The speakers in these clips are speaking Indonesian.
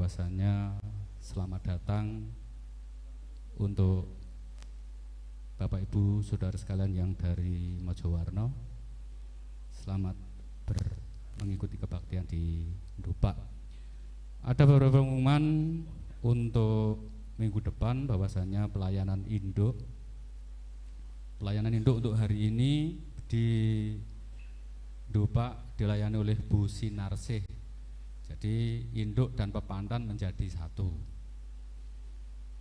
bahwasannya selamat datang untuk Bapak Ibu Saudara sekalian yang dari Mojowarno. Selamat mengikuti kebaktian di Ndupak. Ada beberapa pengumuman untuk minggu depan bahwasannya pelayanan induk untuk hari ini di Ndupak dilayani oleh Bu Sinarsih. Jadi induk dan pepandan menjadi satu.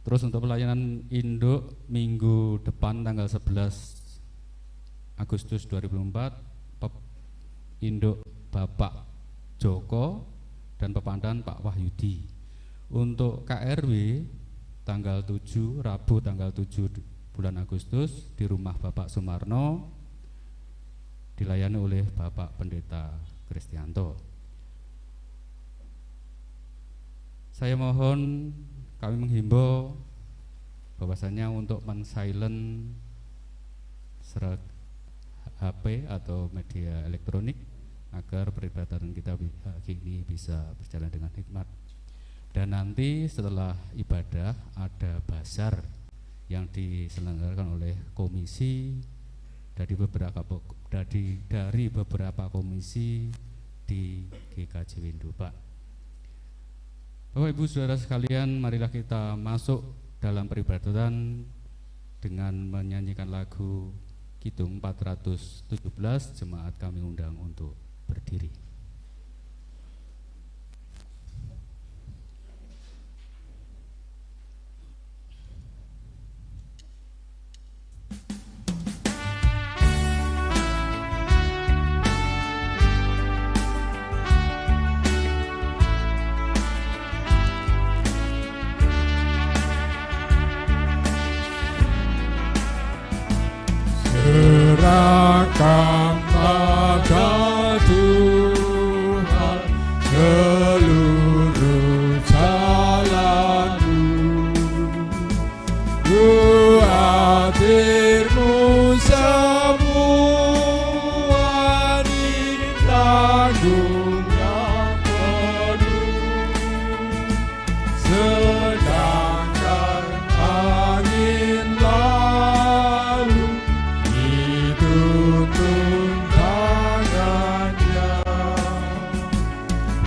Terus untuk pelayanan induk minggu depan tanggal 11 Agustus 2004, induk Bapak Joko dan pepandan Pak Wahyudi. Untuk KRW tanggal 7 Rabu tanggal 7 bulan Agustus di rumah Bapak Sumarno dilayani oleh Bapak Pendeta Kristianto. Saya mohon, kami menghimbau bahwasannya untuk men-silent HP atau media elektronik agar peribadatan kita ini bisa berjalan dengan hikmat. Dan nanti setelah ibadah ada bazar yang diselenggarakan oleh komisi dari beberapa komisi di GKJ Ndupak. Bapak Ibu Saudara sekalian, marilah kita masuk dalam peribadatan dengan menyanyikan lagu Kidung 417. Jemaat kami undang untuk berdiri. Serahkan pada Tuhan seluruh jalanmu, khawatirmu semua ditanggung yang penuh, sedangkan angin lalu dituntun tangannya,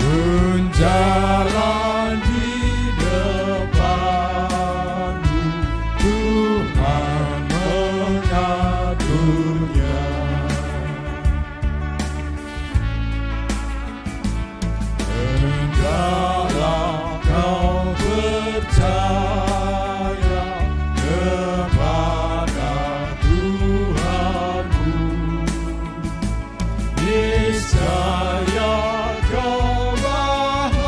berjalan di depanmu, Tuhan mengaturnya. Hendaklah kau percaya kepada Tuhanmu, niscaya kau bahagia,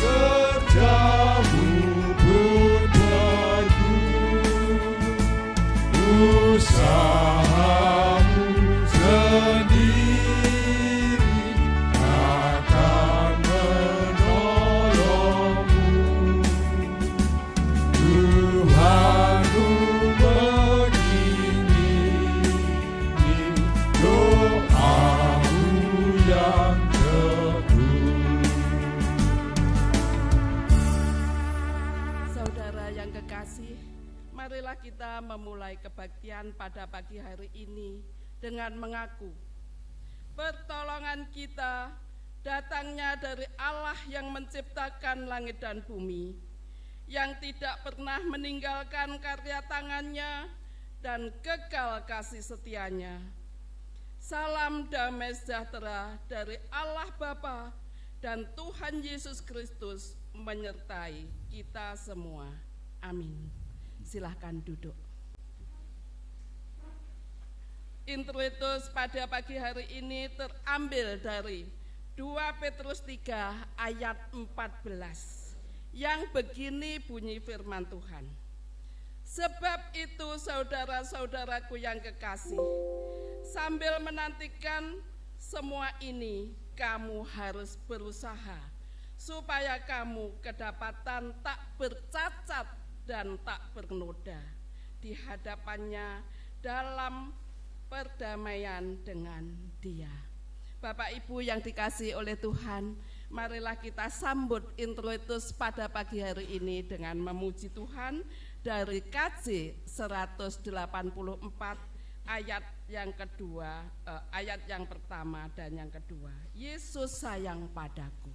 kerjamu pun bagus, usahamu sendiri akan menolongmu. Tuhanmu mengiringi doamu yang teguh. Saudara yang kekasih, marilah kita memulai kebaktian pada pagi hari ini dengan mengaku pertolongan kita datangnya dari Allah yang menciptakan langit dan bumi, yang tidak pernah meninggalkan karya tangannya dan kekal kasih setianya. Salam damai sejahtera dari Allah Bapa dan Tuhan Yesus Kristus menyertai kita semua. Amin. Silahkan duduk. Introitus pada pagi hari ini terambil dari 2 Petrus 3 ayat 14 yang begini bunyi firman Tuhan. Sebab itu saudara-saudaraku yang kekasih, sambil menantikan semua ini, kamu harus berusaha supaya kamu kedapatan tak bercacat dan tak bernoda di hadapannya dalam perdamaian dengan Dia. Bapak Ibu yang dikasihi oleh Tuhan, Marilah kita sambut introitus pada pagi hari ini dengan memuji Tuhan dari KJ 184 ayat yang kedua, ayat yang pertama dan yang kedua. Yesus sayang padaku.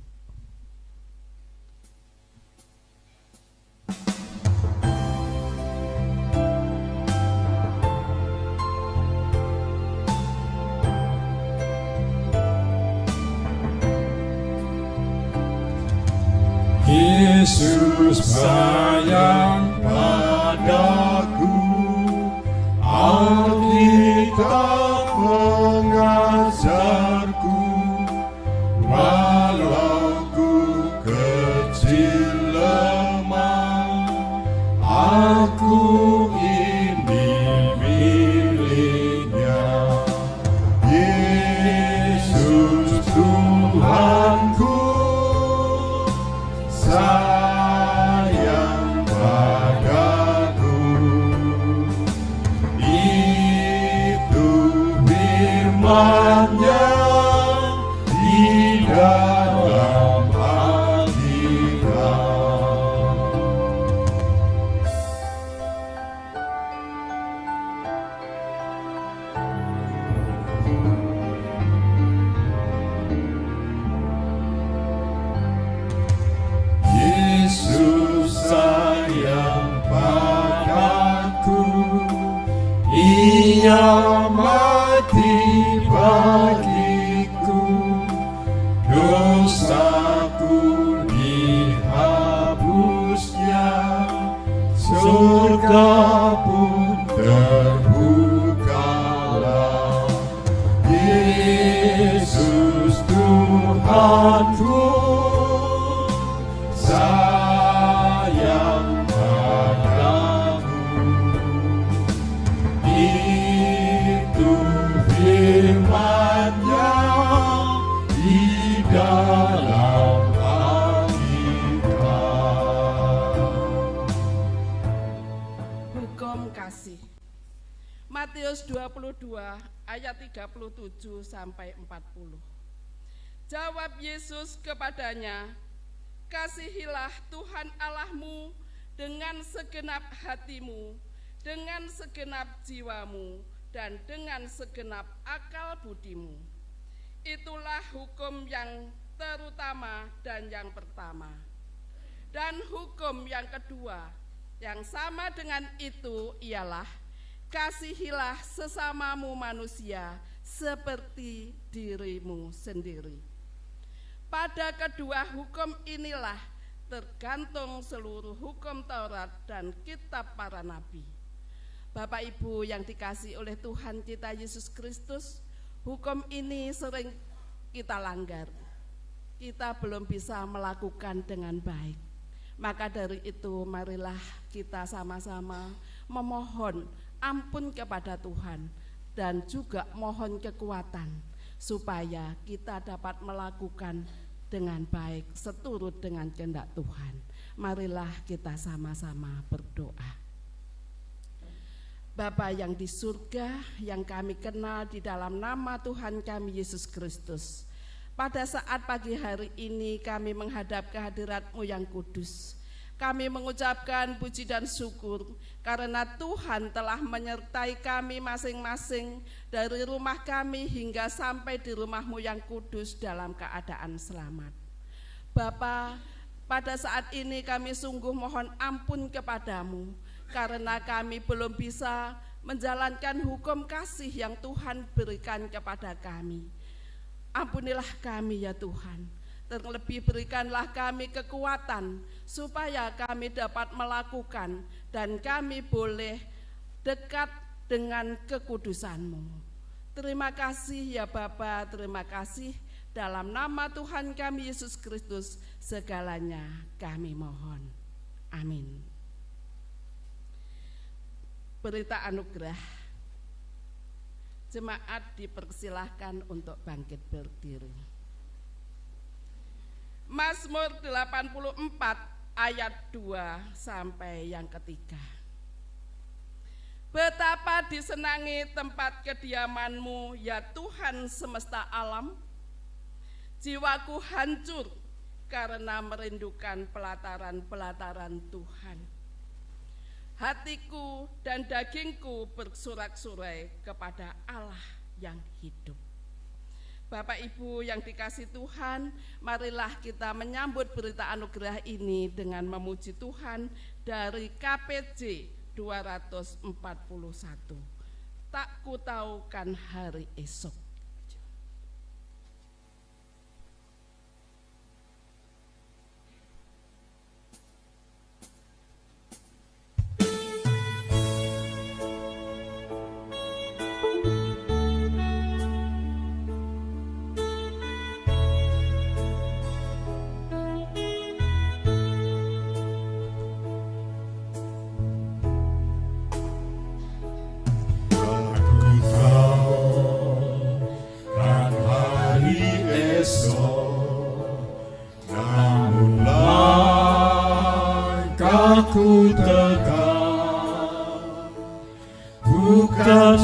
Yesus sayang padaku, Alkitab mengajarku, walau ku kecil lemah, aku ini miliknya. Yesus Tuhanku, sayang padaku, itu firman-Nya di dalam Alkitab. Yesus sayang padaku, Ia mati bagiku, dosaku dihapusnya, surga pun terbukalah. Yesus Tuhanku, sayang padaku, itu firman-Nya di dalam Alkitab. Hukum kasih. Matius 22 ayat 37 sampai 40. Jawab Yesus kepadanya, kasihilah Tuhan Allahmu dengan segenap hatimu, dengan segenap jiwamu, dan dengan segenap akal budimu. Itulah hukum yang terutama dan yang pertama. Dan hukum yang kedua, yang sama dengan itu ialah, kasihilah sesamamu manusia seperti dirimu sendiri. Pada kedua hukum inilah tergantung seluruh hukum Taurat dan kitab para nabi. Bapak Ibu yang dikasihi oleh Tuhan kita Yesus Kristus, hukum ini sering kita langgar. Kita belum bisa melakukan dengan baik. Maka dari itu marilah kita sama-sama memohon ampun kepada Tuhan dan juga mohon kekuatan supaya kita dapat melakukan dengan baik seturut dengan kehendak Tuhan. Marilah kita sama-sama berdoa. Bapa yang di surga, yang kami kenal di dalam nama Tuhan kami Yesus Kristus, pada saat pagi hari ini kami menghadap kehadirat-Mu yang kudus. Kami mengucapkan puji dan syukur karena Tuhan telah menyertai kami masing-masing dari rumah kami hingga sampai di rumah-Mu yang kudus dalam keadaan selamat. Bapa, pada saat ini kami sungguh mohon ampun kepadamu karena kami belum bisa menjalankan hukum kasih yang Tuhan berikan kepada kami. Ampunilah kami ya Tuhan. Terlebih berikanlah kami kekuatan supaya kami dapat melakukan dan kami boleh dekat dengan kekudusan-Mu. Terima kasih ya Bapa, terima kasih. Dalam nama Tuhan kami Yesus Kristus segalanya kami mohon. Amin. Berita anugerah. Jemaat dipersilahkan untuk bangkit berdiri. Mazmur 84 ayat 2 sampai yang ketiga. Betapa disenangi tempat kediaman-Mu ya Tuhan semesta alam. Jiwaku hancur karena merindukan pelataran-pelataran Tuhan. Hatiku dan dagingku bersorak-sorai kepada Allah yang hidup. Bapak Ibu yang dikasihi Tuhan, marilah kita menyambut berita anugerah ini dengan memuji Tuhan dari KPJ 241. Tak kutaukan hari esok. Ku tegak, bukan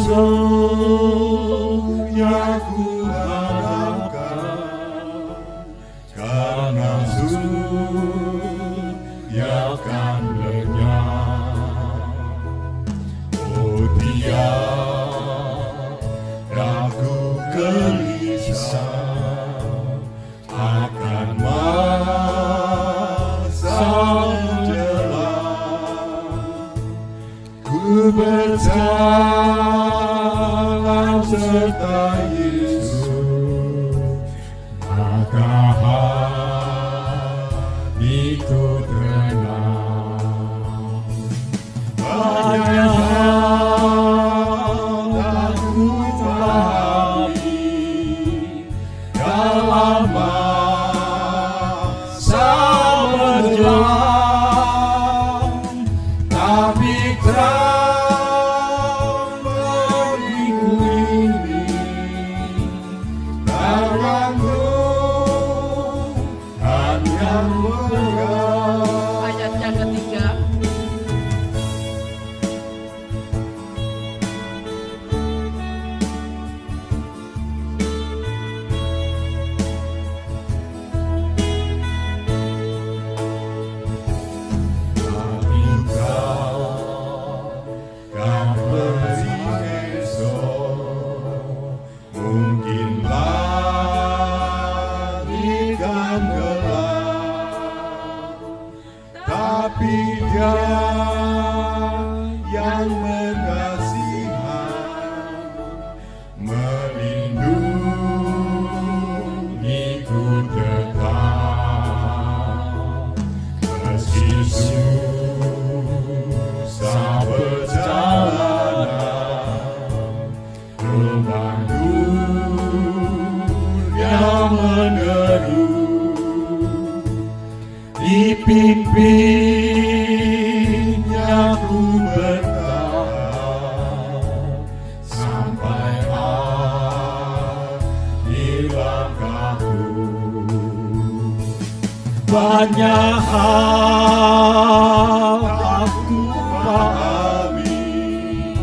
yang ku harapkan, karena surya akan lenyap. Oh tiada ku gelisah akan masa ku berjalan serta Yesus, maka hatiku tenang. Banyak hal tak ku pahami dalam masa berjalan, tapi Ayat yang ketiga. Tapi Dia yang mengasihan, melindungiku tetap, meski susah perjalanan, rumahku yang meneru dipimpinnya ku bertahan sampai akhir langkahku. Banyak hal aku pahami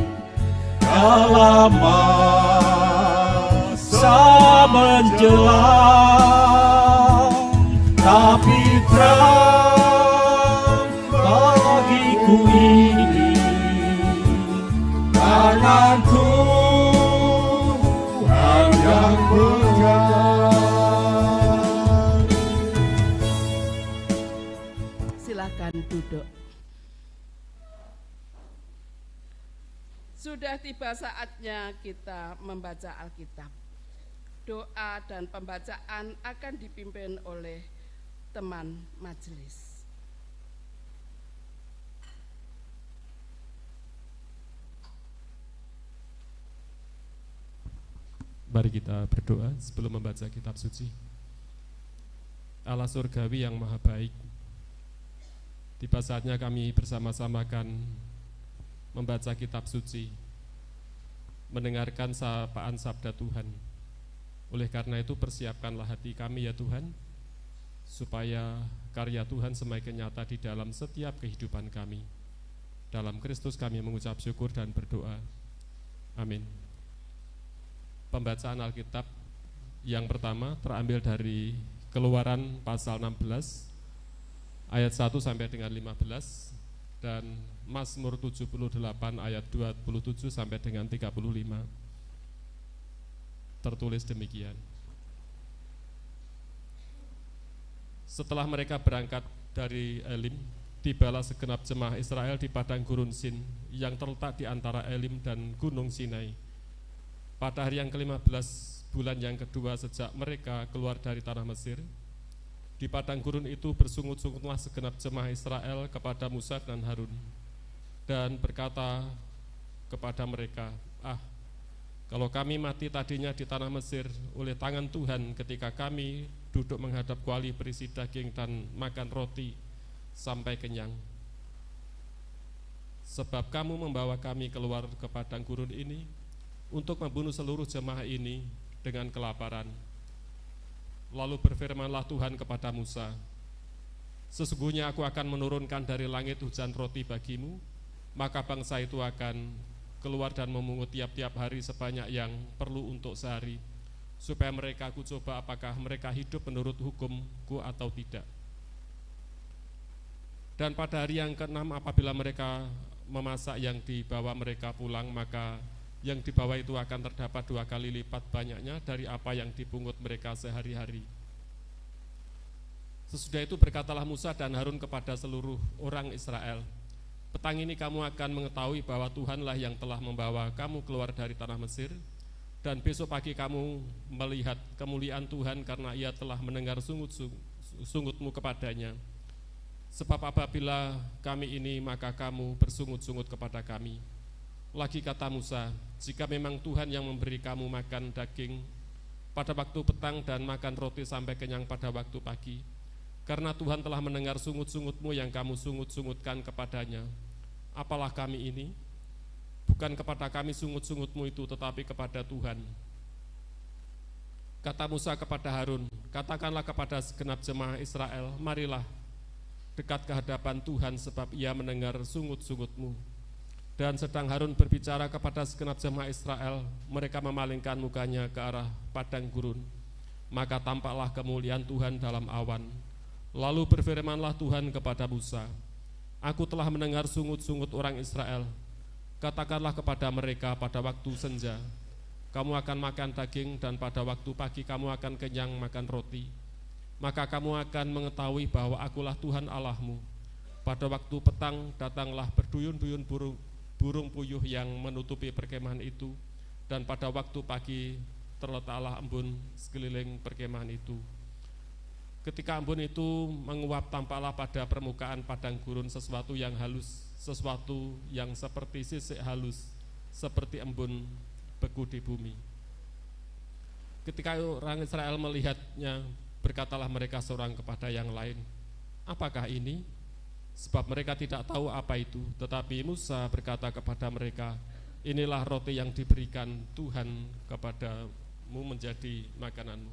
dalam masa menjelang, tapi terang bagiku ini tangan Tuhan yang pegang. Silakan duduk. Sudah tiba saatnya kita membaca Alkitab. Doa dan pembacaan akan dipimpin oleh teman majelis. Mari kita berdoa sebelum membaca kitab suci. Allah surgawi yang maha baik, tiba saatnya kami bersama-sama akan membaca kitab suci, mendengarkan sapaan sabda Tuhan. Oleh karena itu persiapkanlah hati kami ya Tuhan, supaya karya Tuhan semakin nyata di dalam setiap kehidupan kami. Dalam Kristus kami mengucap syukur dan berdoa. Amin. Pembacaan Alkitab yang pertama terambil dari Keluaran pasal 16 ayat 1 sampai dengan 15 dan Mazmur 78 ayat 27 sampai dengan 35. Tertulis demikian. Setelah mereka berangkat dari Elim, tibalah segenap jemaah Israel di padang gurun Sin yang terletak di antara Elim dan Gunung Sinai. Pada hari yang ke-15 bulan yang kedua sejak mereka keluar dari tanah Mesir, di padang gurun itu bersungut-sungutlah segenap jemaah Israel kepada Musa dan Harun dan berkata kepada mereka, kalau kami mati tadinya di tanah Mesir oleh tangan Tuhan ketika kami duduk menghadap kuali berisi daging dan makan roti sampai kenyang. Sebab kamu membawa kami keluar ke padang gurun ini untuk membunuh seluruh jemaah ini dengan kelaparan. Lalu berfirmanlah Tuhan kepada Musa, sesungguhnya aku akan menurunkan dari langit hujan roti bagimu, maka bangsa itu akan keluar dan memungut tiap-tiap hari sebanyak yang perlu untuk sehari, supaya mereka aku coba apakah mereka hidup menurut hukumku atau tidak. Dan pada hari yang ke-6 apabila mereka memasak yang dibawa mereka pulang, maka yang dibawa itu akan terdapat 2 kali lipat banyaknya dari apa yang dipungut mereka sehari-hari. Sesudah itu berkatalah Musa dan Harun kepada seluruh orang Israel, petang ini kamu akan mengetahui bahwa Tuhanlah yang telah membawa kamu keluar dari tanah Mesir, dan besok pagi kamu melihat kemuliaan Tuhan karena Ia telah mendengar sungutmu kepadanya. Sebab apabila kami ini, maka kamu bersungut-sungut kepada kami. Lagi kata Musa, jika memang Tuhan yang memberi kamu makan daging pada waktu petang dan makan roti sampai kenyang pada waktu pagi, karena Tuhan telah mendengar sungut-sungutmu yang kamu sungut-sungutkan kepadanya, apalah kami ini? Bukan kepada kami sungut-sungutmu itu, tetapi kepada Tuhan. Kata Musa kepada Harun, katakanlah kepada segenap jemaah Israel, marilah dekat ke hadapan Tuhan sebab Ia mendengar sungut-sungutmu. Dan sedang Harun berbicara kepada segenap jemaah Israel, mereka memalingkan mukanya ke arah padang gurun. Maka tampaklah kemuliaan Tuhan dalam awan. Lalu berfirmanlah Tuhan kepada Musa, aku telah mendengar sungut-sungut orang Israel. Katakanlah kepada mereka pada waktu senja, kamu akan makan daging, dan pada waktu pagi kamu akan kenyang makan roti. Maka kamu akan mengetahui bahwa akulah Tuhan Allahmu. Pada waktu petang datanglah berduyun-duyun burung puyuh yang menutupi perkemahan itu, dan pada waktu pagi terletaklah embun sekeliling perkemahan itu. Ketika embun itu menguap, tampaklah pada permukaan padang gurun sesuatu yang halus, sesuatu yang seperti sisik halus, seperti embun beku di bumi. Ketika orang Israel melihatnya, berkatalah mereka seorang kepada yang lain, apakah ini? Sebab mereka tidak tahu apa itu. Tetapi Musa berkata kepada mereka, inilah roti yang diberikan Tuhan kepadamu menjadi makananmu.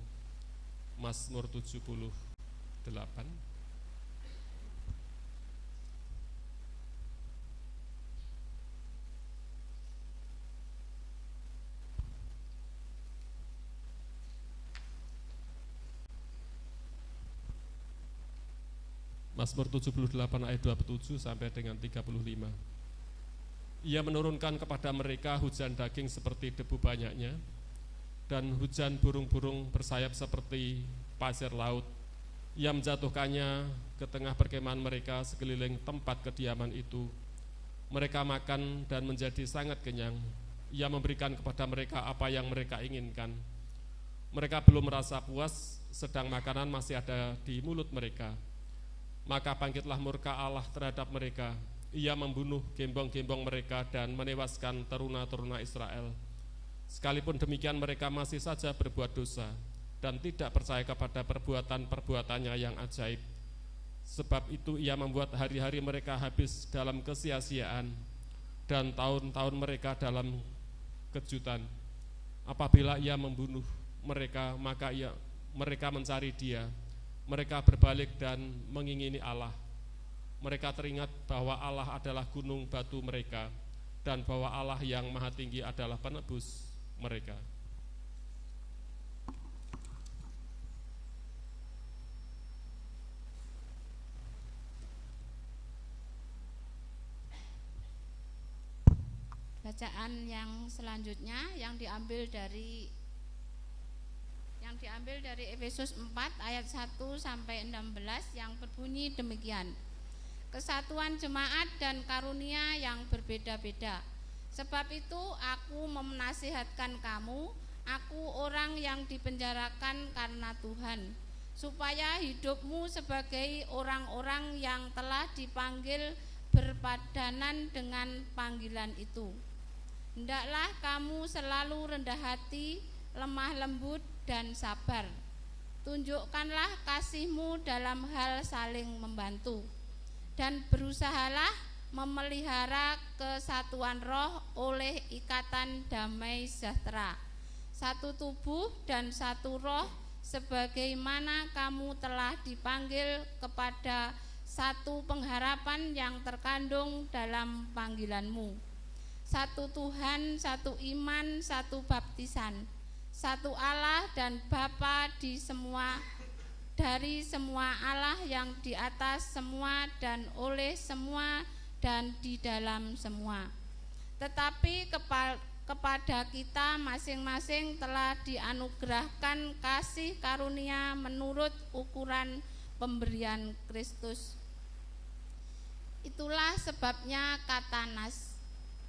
Mazmur 78. Mazmur 78 ayat 27 sampai dengan 35. Ia menurunkan kepada mereka hujan daging seperti debu banyaknya, dan hujan burung-burung bersayap seperti pasir laut. Ia menjatuhkannya ke tengah perkemahan mereka sekeliling tempat kediaman itu. Mereka makan dan menjadi sangat kenyang. Ia memberikan kepada mereka apa yang mereka inginkan. Mereka belum merasa puas, sedang makanan masih ada di mulut mereka. Maka bangkitlah murka Allah terhadap mereka. Ia membunuh gembong-gembong mereka dan menewaskan teruna-teruna Israel. Sekalipun demikian mereka masih saja berbuat dosa dan tidak percaya kepada perbuatan-perbuatannya yang ajaib. Sebab itu ia membuat hari-hari mereka habis dalam kesia-siaan dan tahun-tahun mereka dalam kejutan. Apabila ia membunuh mereka, maka mereka mencari Dia. Mereka berbalik dan mengingini Allah. Mereka teringat bahwa Allah adalah gunung batu mereka, dan bahwa Allah yang maha tinggi adalah penebus mereka. bacaan yang selanjutnya yang diambil dari Efesus 4 ayat 1 sampai 16 yang berbunyi demikian. Kesatuan jemaat dan karunia yang berbeda-beda. Sebab itu aku menasihatkan kamu, aku orang yang dipenjarakan karena Tuhan, supaya hidupmu sebagai orang-orang yang telah dipanggil berpadanan dengan panggilan itu. Hendaklah kamu selalu rendah hati, lemah lembut dan sabar. Tunjukkanlah kasihmu dalam hal saling membantu, dan berusahalah memelihara kesatuan roh oleh ikatan damai sejahtera. Satu tubuh dan satu roh, sebagaimana kamu telah dipanggil kepada satu pengharapan yang terkandung dalam panggilanmu. Satu Tuhan, satu iman, satu baptisan, satu Allah dan Bapa dari semua Allah yang di atas semua dan oleh semua dan di dalam semua. Tetapi kepada kita masing-masing telah dianugerahkan kasih karunia menurut ukuran pemberian Kristus. Itulah sebabnya kata Nas,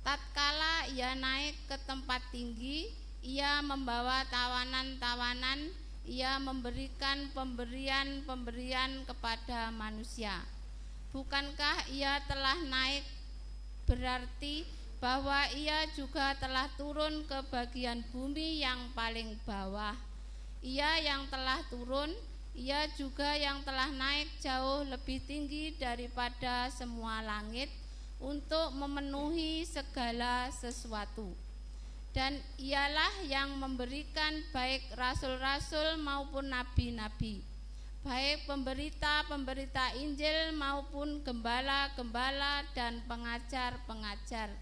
tatkala ia naik ke tempat tinggi, ia membawa tawanan-tawanan, ia memberikan pemberian-pemberian kepada manusia. Bukankah ia telah naik berarti bahwa ia juga telah turun ke bagian bumi yang paling bawah? Ia yang telah turun, ia juga yang telah naik jauh lebih tinggi daripada semua langit untuk memenuhi segala sesuatu. Dan ialah yang memberikan baik rasul-rasul maupun nabi-nabi, baik pemberita-pemberita Injil maupun gembala-gembala dan pengajar-pengajar,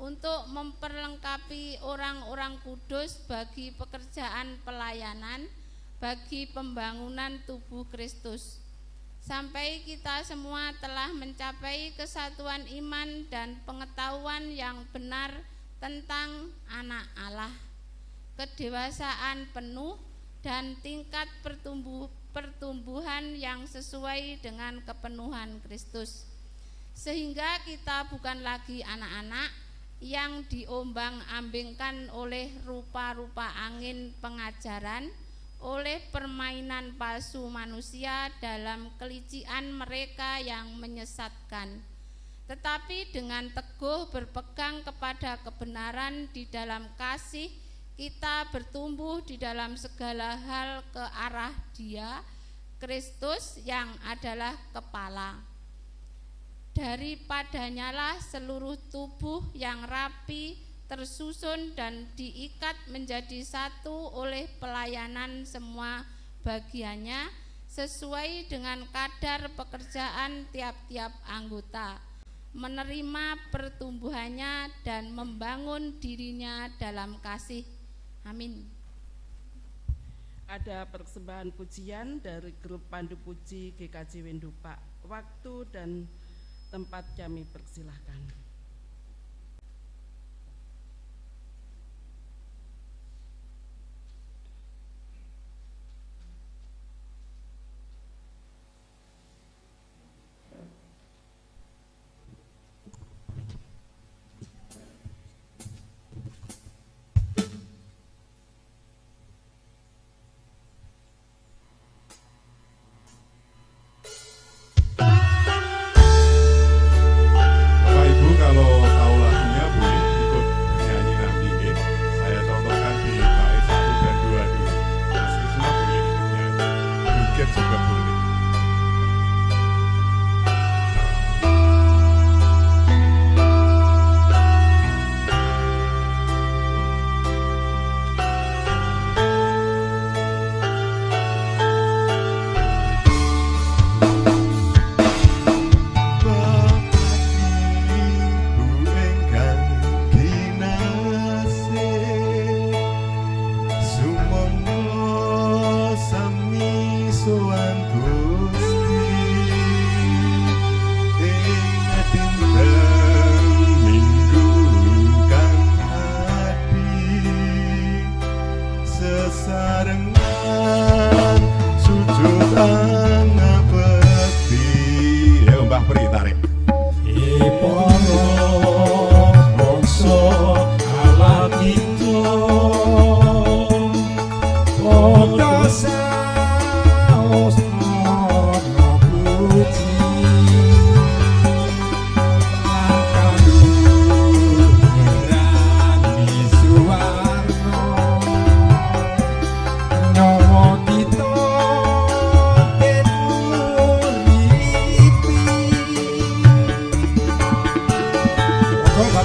untuk memperlengkapi orang-orang kudus bagi pekerjaan pelayanan, bagi pembangunan tubuh Kristus, sampai kita semua telah mencapai kesatuan iman dan pengetahuan yang benar tentang anak Allah, kedewasaan penuh dan tingkat pertumbuhan yang sesuai dengan kepenuhan Kristus, sehingga kita bukan lagi anak-anak yang diombang-ambingkan oleh rupa-rupa angin pengajaran, oleh permainan palsu manusia dalam kelicikan mereka yang menyesatkan, tetapi dengan teguh berpegang kepada kebenaran di dalam kasih, kita bertumbuh di dalam segala hal ke arah Dia, Kristus yang adalah kepala. Daripadanyalah seluruh tubuh yang rapi tersusun dan diikat menjadi satu oleh pelayanan semua bagiannya, sesuai dengan kadar pekerjaan tiap-tiap anggota, menerima pertumbuhannya dan membangun dirinya dalam kasih. Amin. Ada persembahan pujian dari grup Pandu Puji GKJ Wendupak. Waktu dan tempat kami persilahkan.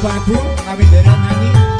Bapak Ibu kami derek nyanyi sareng.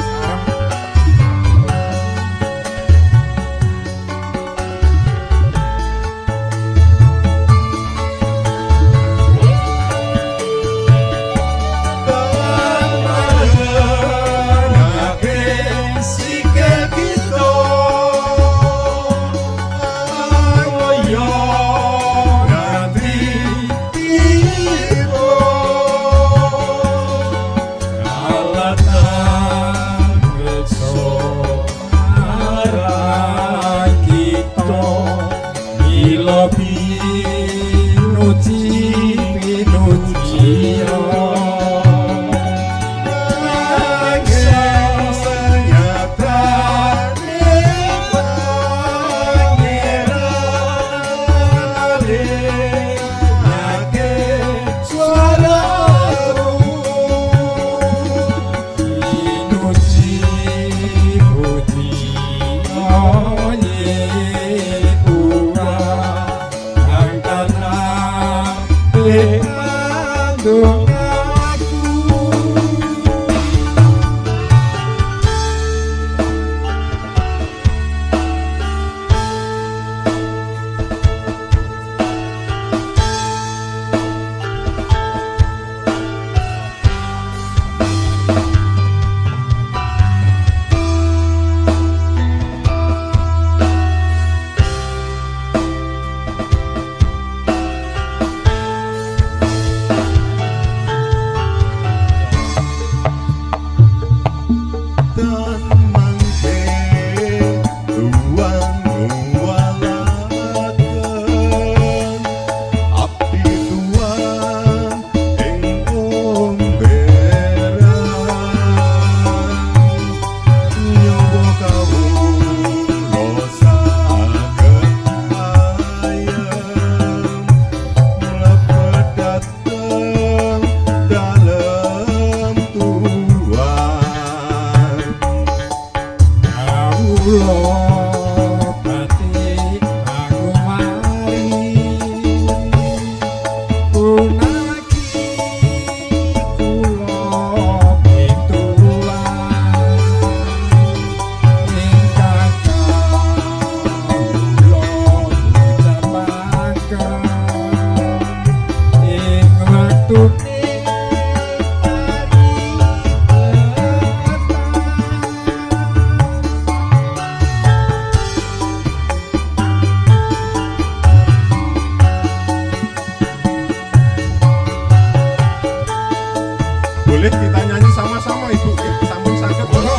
Boleh kita nyanyi sama-sama Ibu, sambung saged monggo.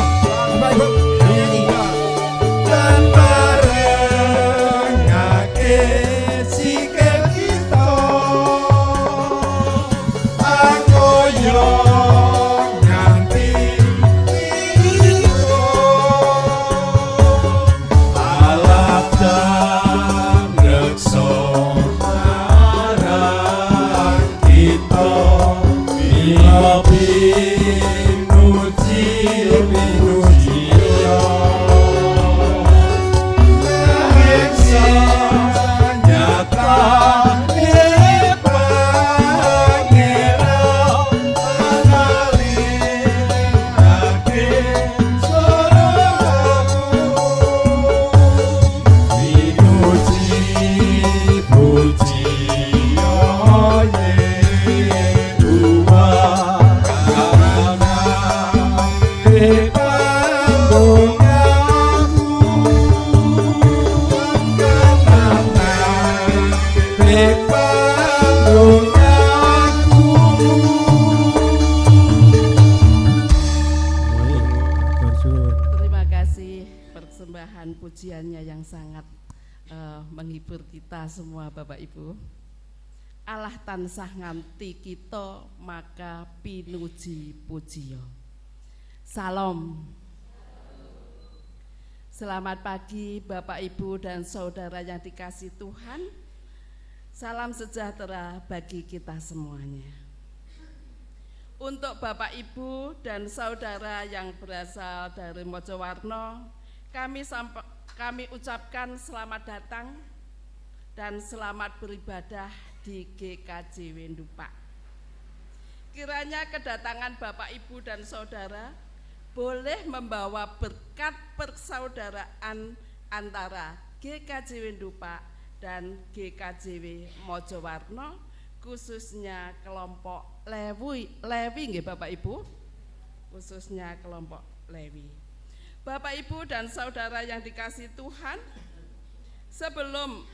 Bapak Ibu nyanyi. Dan barengake sikil kita akoyo nganti piro alat dan reksa marang kita bila pujiannya yang sangat menghibur kita semua Bapak Ibu. Allah tansah nganti kita maka pinuji pujiya. Salam. Selamat pagi Bapak Ibu dan saudara yang dikasihi Tuhan. Salam sejahtera bagi kita semuanya. Untuk Bapak Ibu dan saudara yang berasal dari Mojowarno, kami ucapkan selamat datang dan selamat beribadah di GKJ Wendupak. kiranya kedatangan Bapak, Ibu, dan Saudara boleh membawa berkat persaudaraan antara GKJW Ndupak dan GKJW Mojowarno, khususnya kelompok Lewi nggih Bapak Ibu, khususnya kelompok Lewi. Bapak, Ibu, dan saudara yang dikasihi Tuhan, sebelum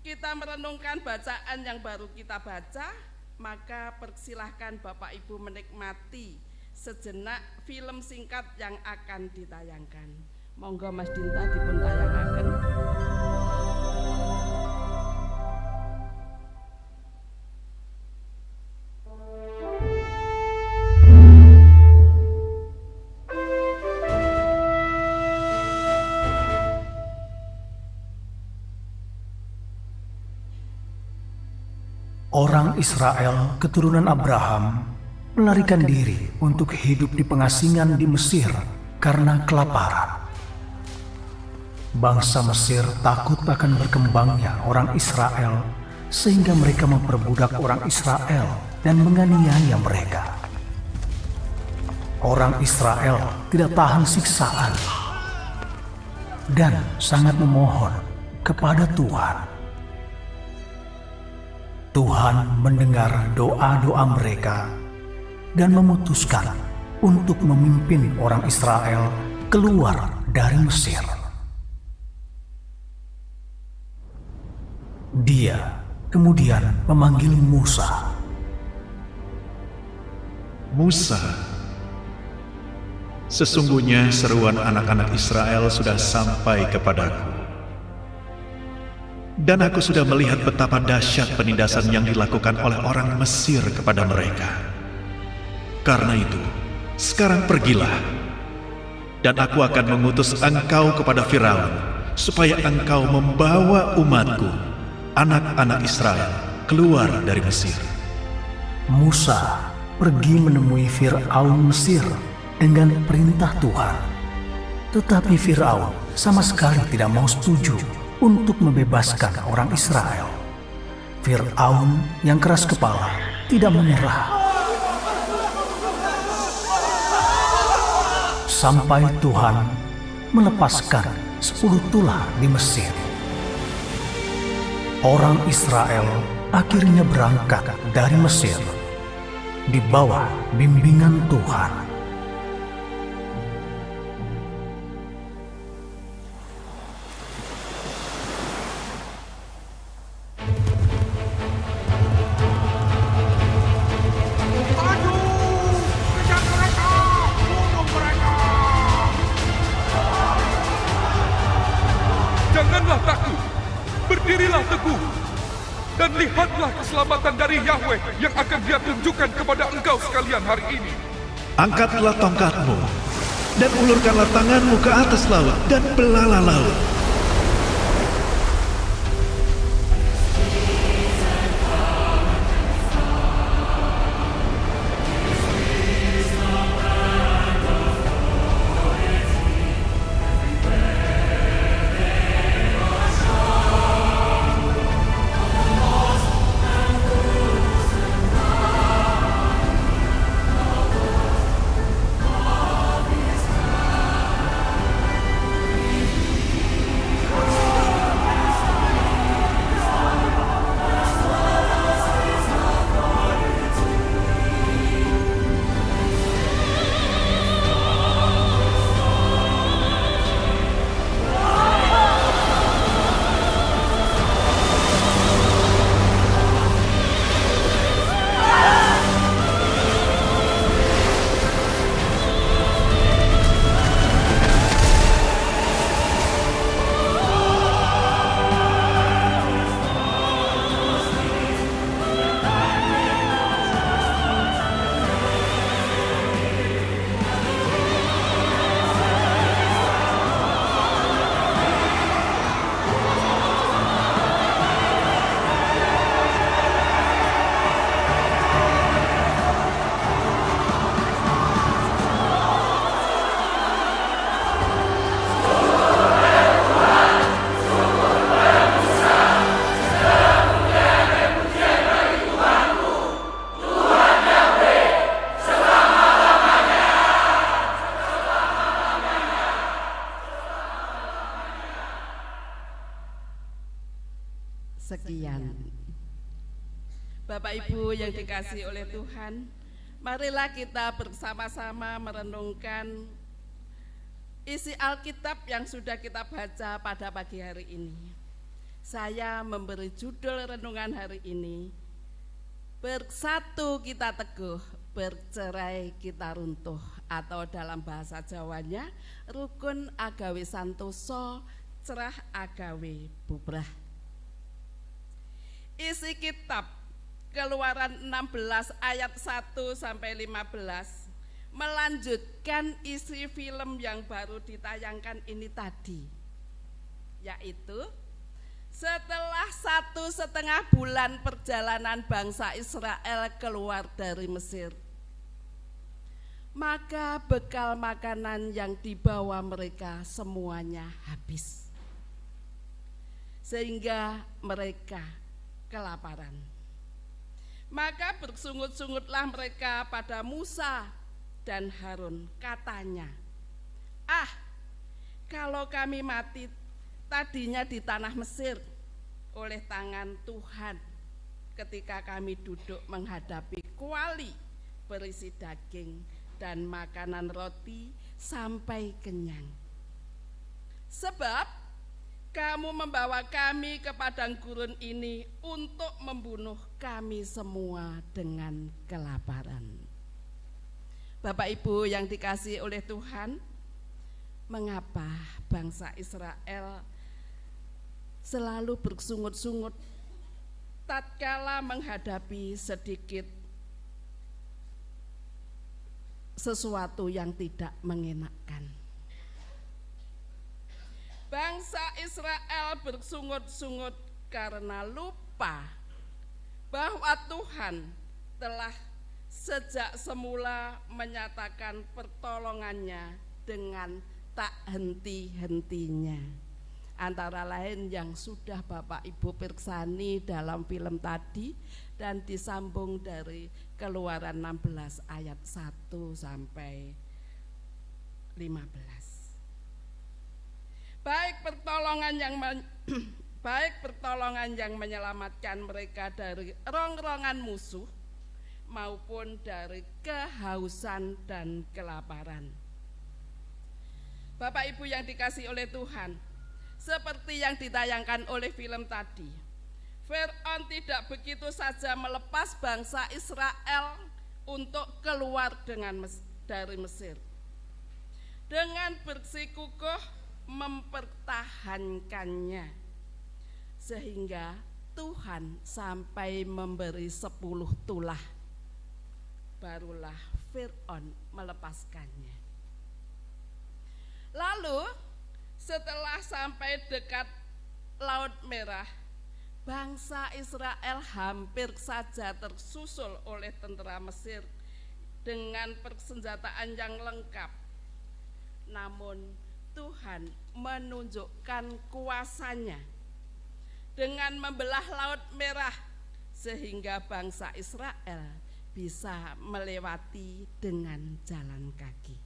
kita merenungkan bacaan yang baru kita baca, maka persilahkan Bapak Ibu menikmati sejenak film singkat yang akan ditayangkan. Monggo Mas Dinta dipun tayangaken. Orang Israel keturunan Abraham melarikan diri untuk hidup di pengasingan di Mesir karena kelaparan. Bangsa Mesir takut akan berkembangnya orang Israel sehingga mereka memperbudak orang Israel dan menganiaya mereka. Orang Israel tidak tahan siksaan dan sangat memohon kepada Tuhan. Tuhan mendengar doa-doa mereka dan memutuskan untuk memimpin orang Israel keluar dari Mesir. Dia kemudian memanggil Musa. Musa, sesungguhnya seruan anak-anak Israel sudah sampai kepadaku. Dan aku sudah melihat betapa dahsyat penindasan yang dilakukan oleh orang Mesir kepada mereka. Karena itu, sekarang pergilah, dan aku akan mengutus engkau kepada Firaun, supaya engkau membawa umatku, anak-anak Israel, keluar dari Mesir. Musa pergi menemui Firaun Mesir dengan perintah Tuhan. Tetapi Firaun sama sekali tidak mau setuju untuk membebaskan orang Israel. Firaun yang keras kepala tidak menyerah sampai Tuhan melepaskan 10 tulah di Mesir. Orang Israel akhirnya berangkat dari Mesir di bawah bimbingan Tuhan. Janganlah takut, berdirilah teguh, dan lihatlah keselamatan dari Yahweh yang akan Dia tunjukkan kepada engkau sekalian hari ini. Angkatlah tongkatmu, dan ulurkanlah tanganmu ke atas laut, dan belalah laut. Bapak Ibu yang dikasihi oleh Tuhan, marilah kita bersama-sama merenungkan isi Alkitab yang sudah kita baca pada pagi hari ini. Saya memberi judul renungan hari ini, Bersatu kita teguh, bercerai kita runtuh, atau dalam bahasa Jawanya, rukun agawe santoso, cerah agawe bubrah. Isi kitab Keluaran 16 ayat 1 sampai 15 melanjutkan isi film yang baru ditayangkan ini tadi, yaitu setelah 1,5 bulan perjalanan bangsa Israel keluar dari Mesir, maka bekal makanan yang dibawa mereka semuanya habis, sehingga mereka kelaparan. Maka bersungut-sungutlah mereka pada Musa dan Harun, katanya, kalau kami mati tadinya di tanah Mesir oleh tangan Tuhan ketika kami duduk menghadapi kuali berisi daging dan makanan roti sampai kenyang. Sebab kamu membawa kami ke padang gurun ini untuk membunuh kami semua dengan kelaparan. Bapak Ibu yang dikasihi oleh Tuhan, mengapa bangsa Israel selalu bersungut-sungut tatkala menghadapi sedikit sesuatu yang tidak mengenakkan? Bangsa Israel bersungut-sungut karena lupa bahwa Tuhan telah sejak semula menyatakan pertolongannya dengan tak henti-hentinya. Antara lain yang sudah Bapak Ibu pirsani dalam film tadi dan disambung dari Keluaran 16 ayat 1 sampai 15. Baik pertolongan yang menyelamatkan mereka dari rongrongan musuh maupun dari kehausan dan kelaparan. Bapak Ibu yang dikasihi oleh Tuhan, seperti yang ditayangkan oleh film tadi, Fir'aun tidak begitu saja melepas bangsa Israel untuk keluar dari Mesir. Dengan bersikukuh mempertahankannya, sehingga Tuhan sampai memberi 10 tulah, barulah Fir'aun melepaskannya. Lalu setelah sampai dekat Laut Merah, bangsa Israel hampir saja tersusul oleh tentara Mesir dengan persenjataan yang lengkap. Namun Tuhan menunjukkan kuasanya dengan membelah Laut Merah sehingga bangsa Israel bisa melewati dengan jalan kaki.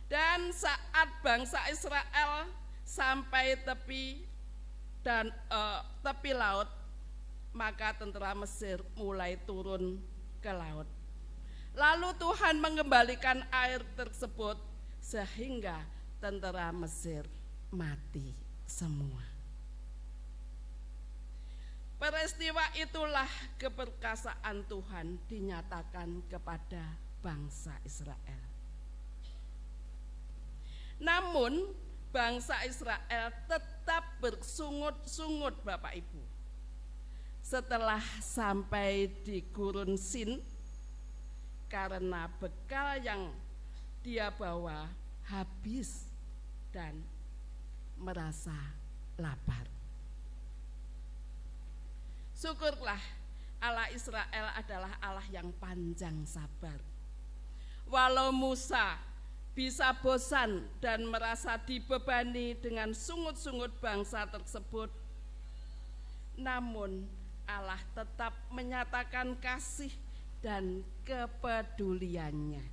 Dan saat bangsa Israel sampai tepi laut, maka tentara Mesir mulai turun ke laut. Lalu Tuhan mengembalikan air tersebut sehingga tentara Mesir mati semua. Peristiwa itulah keperkasaan Tuhan dinyatakan kepada bangsa Israel. Namun bangsa Israel tetap bersungut-sungut, Bapak Ibu. Setelah sampai di Gurun Sin, karena bekal yang dia bawa habis dan merasa lapar. Syukurlah Allah Israel adalah Allah yang panjang sabar. Walau Musa bisa bosan dan merasa dibebani dengan sungut-sungut bangsa tersebut, namun Allah tetap menyatakan kasih dan kepeduliannya.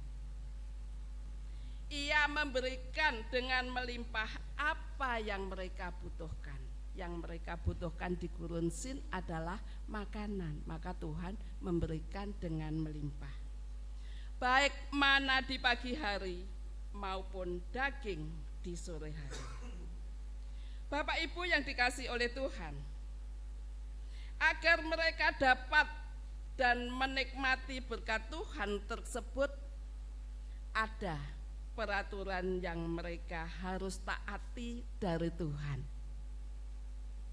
Ia memberikan dengan melimpah apa yang mereka butuhkan, yang mereka butuhkan di gurun Sin adalah makanan, maka Tuhan memberikan dengan melimpah. Baik mana di pagi hari maupun daging di sore hari. Bapak Ibu yang dikasihi oleh Tuhan, agar mereka dapat dan menikmati berkat Tuhan tersebut, ada peraturan yang mereka harus taati dari Tuhan.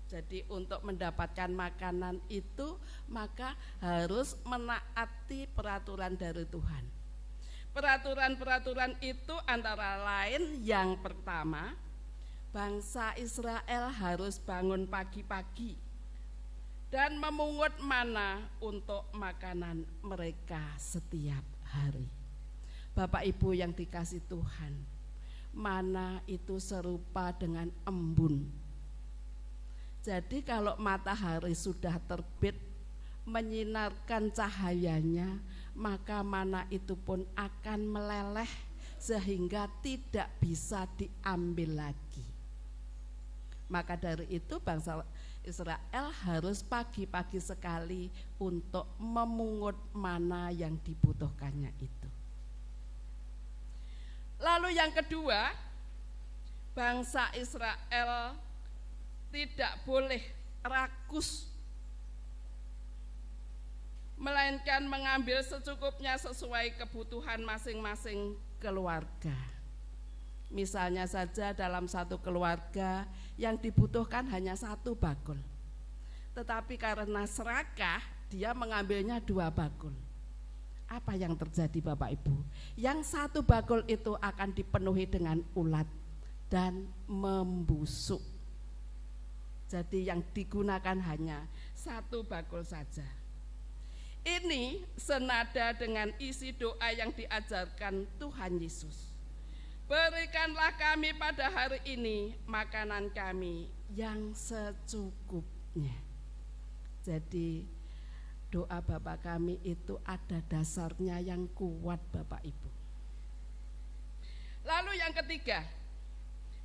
Jadi untuk mendapatkan makanan itu maka harus menaati peraturan dari Tuhan. Peraturan-peraturan itu antara lain yang pertama, bangsa Israel harus bangun pagi-pagi dan memungut mana untuk makanan mereka setiap hari. Bapak Ibu yang dikasihi Tuhan, mana itu serupa dengan embun. Jadi kalau matahari sudah terbit menyinarkan cahayanya, maka mana itu pun akan meleleh sehingga tidak bisa diambil lagi. Maka dari itu bangsa Israel harus pagi-pagi sekali untuk memungut mana yang dibutuhkannya itu. Lalu yang kedua, bangsa Israel tidak boleh rakus, melainkan mengambil secukupnya sesuai kebutuhan masing-masing keluarga. Misalnya saja dalam satu keluarga yang dibutuhkan hanya 1 bakul, tetapi karena serakah dia mengambilnya 2 bakul. Apa yang terjadi Bapak Ibu? Yang 1 bakul itu akan dipenuhi dengan ulat dan membusuk. Jadi yang digunakan hanya 1 bakul saja. Ini senada dengan isi doa yang diajarkan Tuhan Yesus. Berikanlah kami pada hari ini makanan kami yang secukupnya. Jadi doa Bapa kami itu ada dasarnya yang kuat Bapak Ibu. Lalu yang ketiga,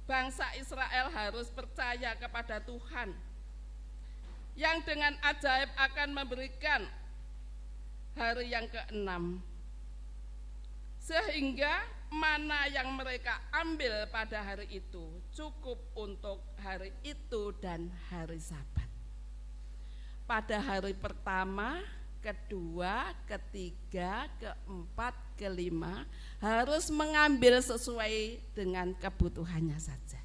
bangsa Israel harus percaya kepada Tuhan yang dengan ajaib akan memberikan hari yang ke-6, sehingga mana yang mereka ambil pada hari itu cukup untuk hari itu dan hari Sabat. Pada hari pertama, kedua, ketiga, keempat, kelima harus mengambil sesuai dengan kebutuhannya saja.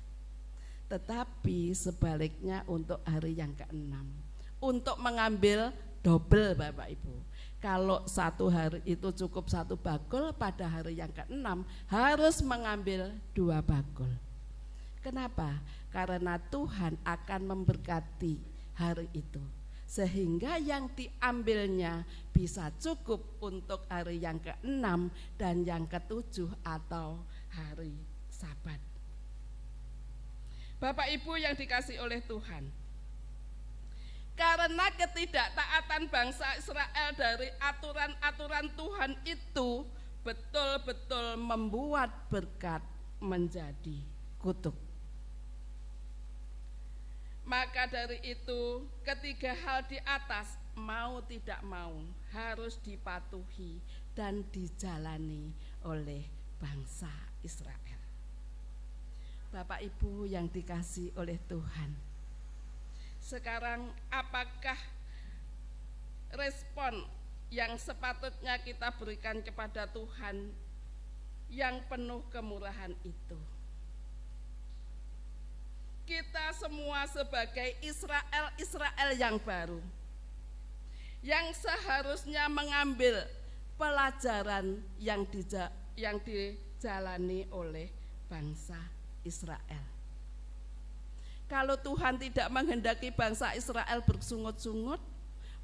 Tetapi sebaliknya untuk hari yang ke-6, untuk mengambil double Bapak Ibu. Kalau 1 hari itu cukup 1 bakul, pada hari yang ke-6 harus mengambil 2 bakul. Kenapa? Karena Tuhan akan memberkati hari itu, sehingga yang diambilnya bisa cukup untuk hari yang ke-6 dan yang ke-7 atau hari Sabat. Bapak Ibu yang dikasihi oleh Tuhan, karena ketidaktaatan bangsa Israel dari aturan-aturan Tuhan itu betul-betul membuat berkat menjadi kutuk. Maka dari itu ketiga hal di atas mau tidak mau harus dipatuhi dan dijalani oleh bangsa Israel. Bapak Ibu yang dikasihi oleh Tuhan, sekarang apakah respon yang sepatutnya kita berikan kepada Tuhan yang penuh kemurahan itu? Kita semua sebagai Israel yang baru, yang seharusnya mengambil pelajaran yang dijalani oleh bangsa Israel. Kalau Tuhan tidak menghendaki bangsa Israel bersungut-sungut,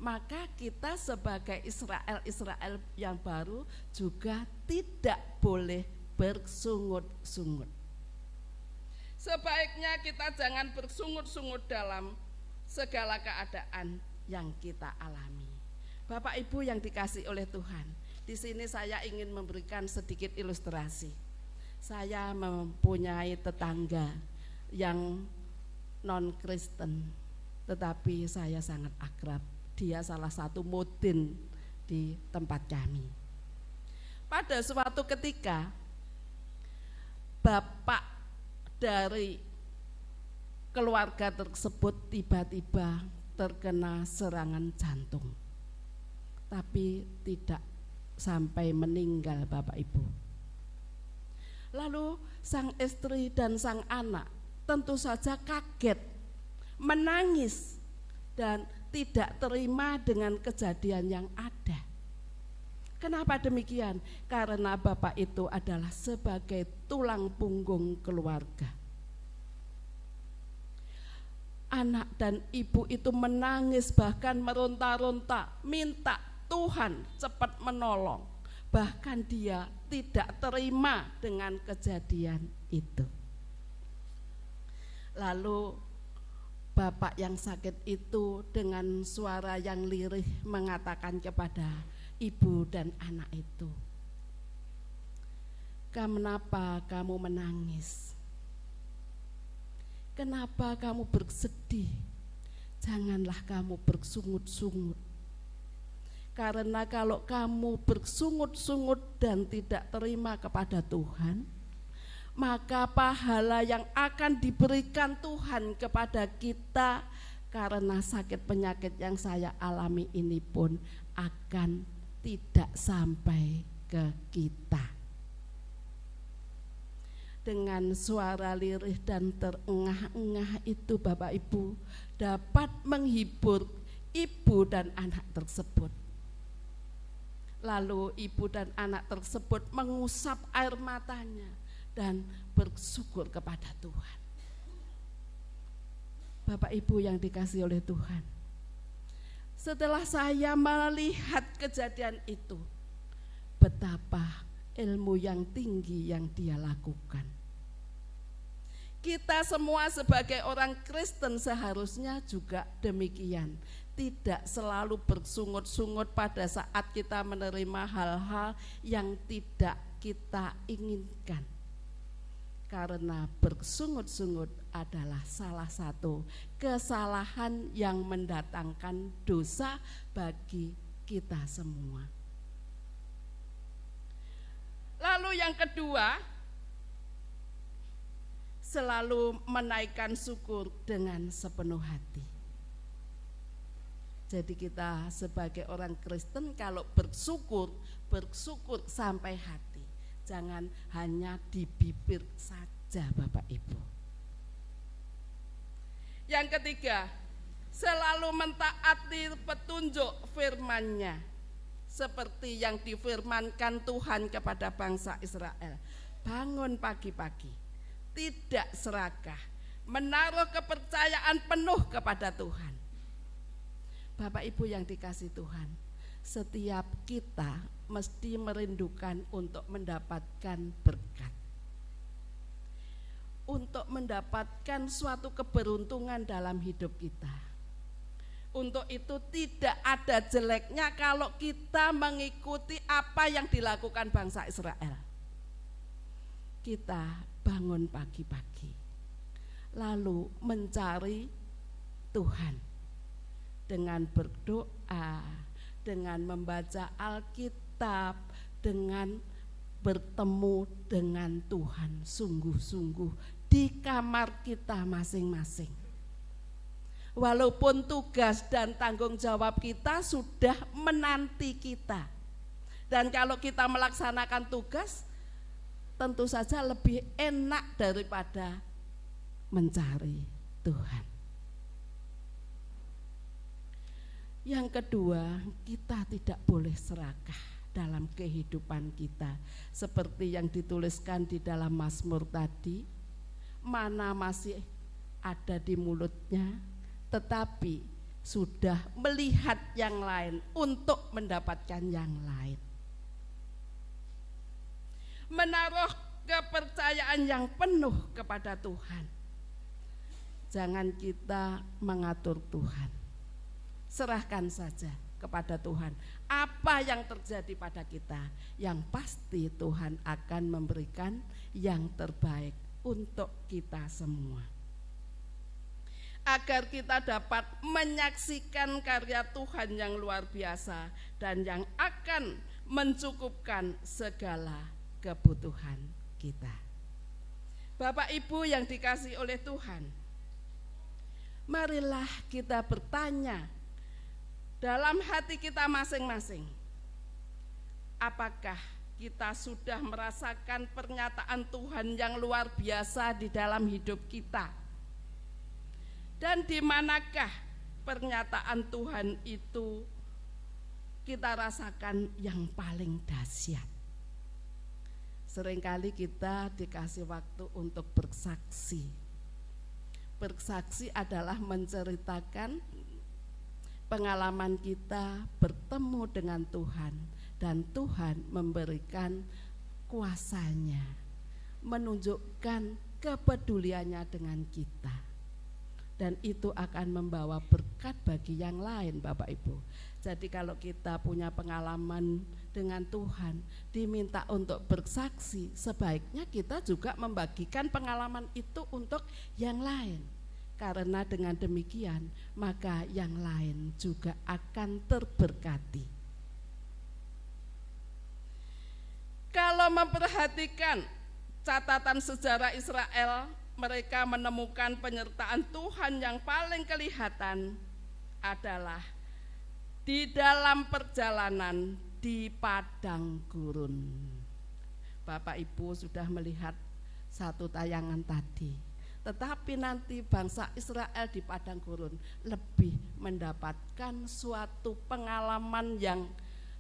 maka kita sebagai Israel yang baru juga tidak boleh bersungut-sungut. Sebaiknya kita jangan bersungut-sungut dalam segala keadaan yang kita alami. Bapak Ibu yang dikasihi oleh Tuhan, di sini saya ingin memberikan sedikit ilustrasi. Saya mempunyai tetangga yang non-Kristen, tetapi saya sangat akrab. Dia salah satu mudin di tempat kami. Pada suatu ketika, bapak dari keluarga tersebut tiba-tiba terkena serangan jantung, tapi tidak sampai meninggal Bapak Ibu. Lalu sang istri dan sang anak tentu saja kaget, menangis, dan tidak terima dengan kejadian yang ada. Kenapa demikian? Karena bapak itu adalah sebagai tulang punggung keluarga. Anak dan ibu itu menangis, bahkan meronta-ronta, minta Tuhan cepat menolong. Bahkan dia tidak terima dengan kejadian itu. Lalu bapak yang sakit itu dengan suara yang lirih mengatakan kepada ibu dan anak itu, "Kenapa kamu menangis? Kenapa kamu bersedih? Janganlah kamu bersungut-sungut. Karena kalau kamu bersungut-sungut dan tidak terima kepada Tuhan, maka pahala yang akan diberikan Tuhan kepada kita karena sakit penyakit yang saya alami ini pun akan tidak sampai ke kita." Dengan suara lirih dan terengah-engah itu Bapak Ibu dapat menghibur ibu dan anak tersebut. Lalu ibu dan anak tersebut mengusap air matanya dan bersyukur kepada Tuhan. Bapak Ibu yang dikasihi oleh Tuhan, setelah saya melihat kejadian itu, betapa ilmu yang tinggi yang dia lakukan. Kita semua sebagai orang Kristen seharusnya juga demikian. Tidak selalu bersungut-sungut pada saat kita menerima hal-hal yang tidak kita inginkan. Karena bersungut-sungut adalah salah satu kesalahan yang mendatangkan dosa bagi kita semua. Lalu yang kedua, selalu menaikkan syukur dengan sepenuh hati. Jadi kita sebagai orang Kristen kalau bersyukur, bersyukur sampai hati. Jangan hanya di bibir saja Bapak Ibu. Yang ketiga, selalu mentaati petunjuk firman-Nya. Seperti yang difirmankan Tuhan kepada bangsa Israel. Bangun pagi-pagi, tidak serakah, menaruh kepercayaan penuh kepada Tuhan. Bapak Ibu yang dikasihi Tuhan, setiap kita mesti merindukan untuk mendapatkan berkat, untuk mendapatkan suatu keberuntungan dalam hidup kita. Untuk itu tidak ada jeleknya kalau kita mengikuti apa yang dilakukan bangsa Israel. Kita bangun pagi-pagi, lalu mencari Tuhan dengan berdoa, dengan membaca Alkitab, dengan bertemu dengan Tuhan sungguh-sungguh di kamar kita masing-masing. Walaupun tugas dan tanggung jawab kita sudah menanti kita. Dan kalau kita melaksanakan tugas, tentu saja lebih enak daripada mencari Tuhan. Yang kedua, kita tidak boleh serakah dalam kehidupan kita. Seperti yang dituliskan di dalam Mazmur tadi, mana masih ada di mulutnya, tetapi sudah melihat yang lain untuk mendapatkan yang lain. Menaruh kepercayaan yang penuh kepada Tuhan. Jangan kita mengatur Tuhan. Serahkan saja kepada Tuhan apa yang terjadi pada kita. Yang pasti Tuhan akan memberikan yang terbaik untuk kita semua. agar kita dapat menyaksikan karya Tuhan yang luar biasa dan yang akan mencukupkan segala kebutuhan kita. Bapak Ibu yang dikasihi oleh Tuhan, marilah kita bertanya dalam hati kita masing-masing, apakah kita sudah merasakan pernyataan Tuhan yang luar biasa di dalam hidup kita? Dan di manakah pernyataan Tuhan itu kita rasakan yang paling dahsyat? Seringkali kita dikasih waktu untuk bersaksi. Bersaksi adalah menceritakan pengalaman kita bertemu dengan Tuhan, dan Tuhan memberikan kuasanya, menunjukkan kepeduliannya dengan kita, dan itu akan membawa berkat bagi yang lain, Bapak Ibu. Jadi kalau kita punya pengalaman dengan Tuhan, diminta untuk bersaksi, sebaiknya kita juga membagikan pengalaman itu untuk yang lain. Karena dengan demikian, maka yang lain juga akan terberkati. Kalau memperhatikan catatan sejarah Israel, mereka menemukan penyertaan Tuhan yang paling kelihatan adalah di dalam perjalanan di padang gurun. Bapak Ibu sudah melihat satu tayangan tadi. Tetapi nanti bangsa Israel di padang gurun lebih mendapatkan suatu pengalaman yang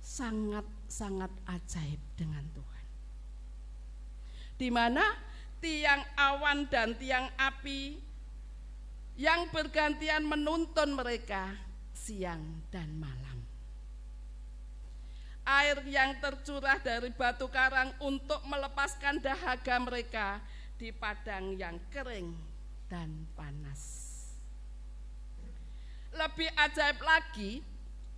sangat-sangat ajaib dengan Tuhan. Di mana tiang awan dan tiang api yang bergantian menuntun mereka siang dan malam. Air yang tercurah dari batu karang untuk melepaskan dahaga mereka di padang yang kering dan panas. Lebih ajaib lagi,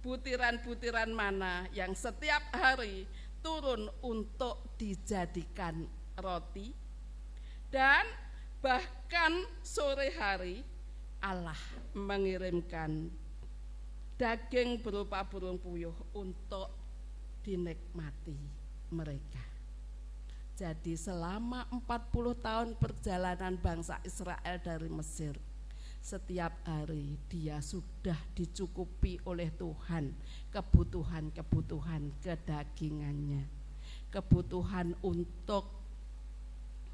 butiran-butiran mana yang setiap hari turun untuk dijadikan roti, dan bahkan sore hari Allah mengirimkan daging berupa burung puyuh untuk dinikmati mereka. Jadi selama 40 tahun perjalanan bangsa Israel dari Mesir, setiap hari dia sudah dicukupi oleh Tuhan kebutuhan-kebutuhan kedagingannya, kebutuhan untuk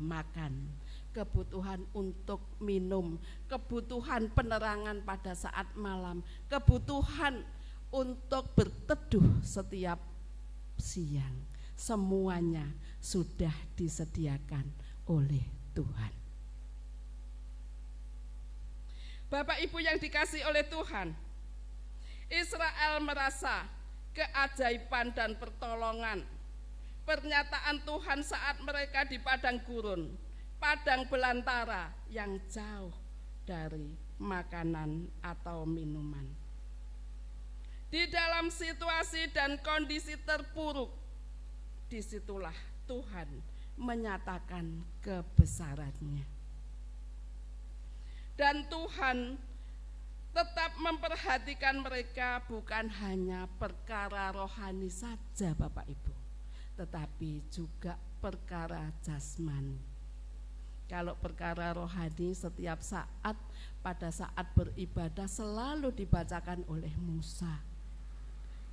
makan, kebutuhan untuk minum, kebutuhan penerangan pada saat malam, kebutuhan untuk berteduh setiap siang. Semuanya sudah disediakan oleh Tuhan. Bapak Ibu yang dikasihi oleh Tuhan, Israel merasa keajaiban dan pertolongan pernyataan Tuhan saat mereka di padang gurun, padang belantara yang jauh dari makanan atau minuman. Di dalam situasi dan kondisi terpuruk, disitulah Tuhan menyatakan kebesarannya. Dan Tuhan tetap memperhatikan mereka, bukan hanya perkara rohani saja Bapak Ibu, tetapi juga perkara jasmani. Kalau perkara rohani setiap saat, pada saat beribadah selalu dibacakan oleh Musa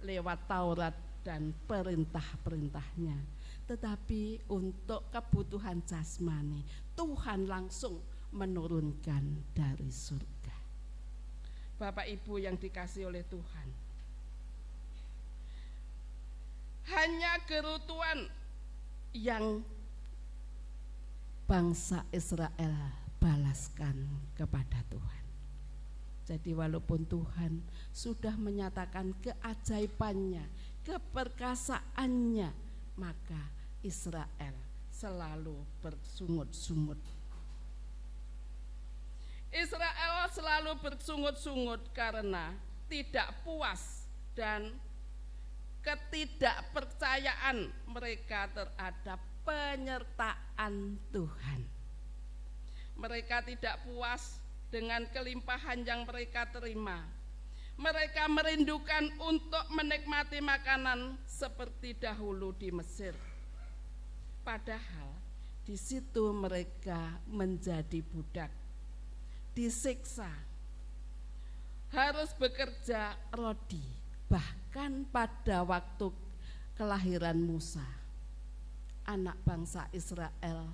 lewat Taurat dan perintah-perintahnya. Tetapi untuk kebutuhan jasmani, Tuhan langsung menurunkan dari surga. Bapak Ibu yang dikasihi oleh Tuhan, hanya kerutuan yang bangsa Israel balaskan kepada Tuhan. Jadi walaupun Tuhan sudah menyatakan keajaibannya, keperkasaannya, maka Israel selalu bersungut-sungut. Israel selalu bersungut-sungut karena tidak puas dan ketidakpercayaan mereka terhadap penyertaan Tuhan. Mereka tidak puas dengan kelimpahan yang mereka terima. Mereka merindukan untuk menikmati makanan seperti dahulu di Mesir. Padahal di situ mereka menjadi budak, disiksa, harus bekerja rodi. Bahkan pada waktu kelahiran Musa, anak bangsa Israel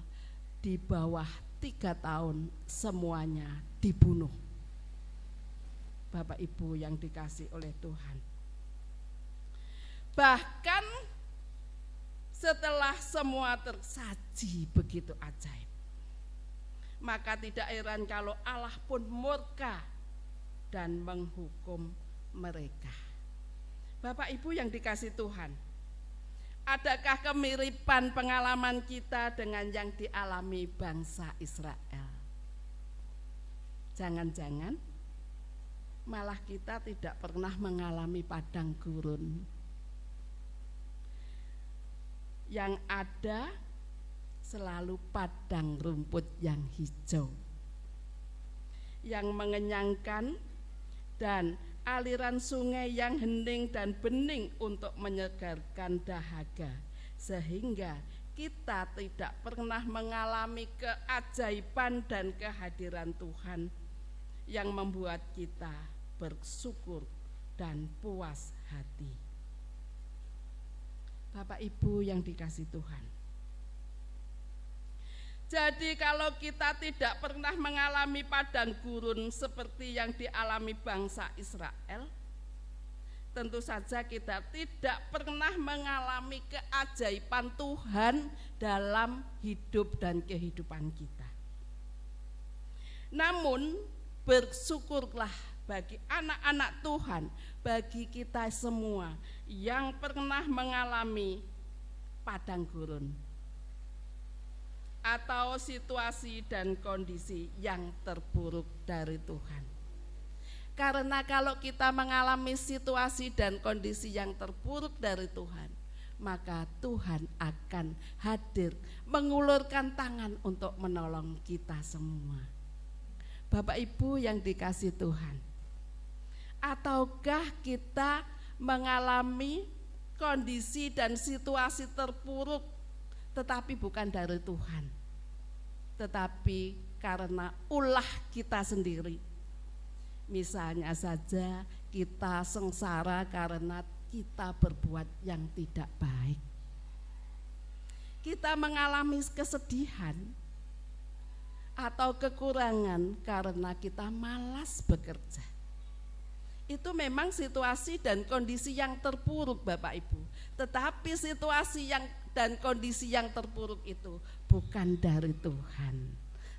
di bawah 3 tahun semuanya dibunuh. Bapak Ibu yang dikasih oleh Tuhan. Bahkan setelah semua tersaji begitu ajaib, maka tidak heran kalau Allah pun murka dan menghukum mereka. Bapak Ibu yang dikasih Tuhan, adakah kemiripan pengalaman kita dengan yang dialami bangsa Israel? Jangan-jangan malah kita tidak pernah mengalami padang gurun. Yang ada selalu padang rumput yang hijau, yang mengenyangkan, dan aliran sungai yang hening dan bening untuk menyegarkan dahaga, sehingga kita tidak pernah mengalami keajaiban dan kehadiran Tuhan yang membuat kita bersyukur dan puas hati. Bapak Ibu yang dikasih Tuhan, jadi kalau kita tidak pernah mengalami padang gurun seperti yang dialami bangsa Israel, tentu saja kita tidak pernah mengalami keajaiban Tuhan dalam hidup dan kehidupan kita. Namun bersyukurlah bagi anak-anak Tuhan, bagi kita semua yang pernah mengalami padang gurun atau situasi dan kondisi yang terburuk dari Tuhan. Karena kalau kita mengalami situasi dan kondisi yang terburuk dari Tuhan, maka Tuhan akan hadir mengulurkan tangan untuk menolong kita semua. Bapak Ibu yang dikasih Tuhan, ataukah kita mengalami kondisi dan situasi terpuruk tetapi bukan dari Tuhan, tetapi karena ulah kita sendiri? Misalnya saja kita sengsara karena kita berbuat yang tidak baik, kita mengalami kesedihan atau kekurangan karena kita malas bekerja. Itu memang situasi dan kondisi yang terpuruk Bapak Ibu. Tetapi situasi yang dan kondisi yang terpuruk itu bukan dari Tuhan,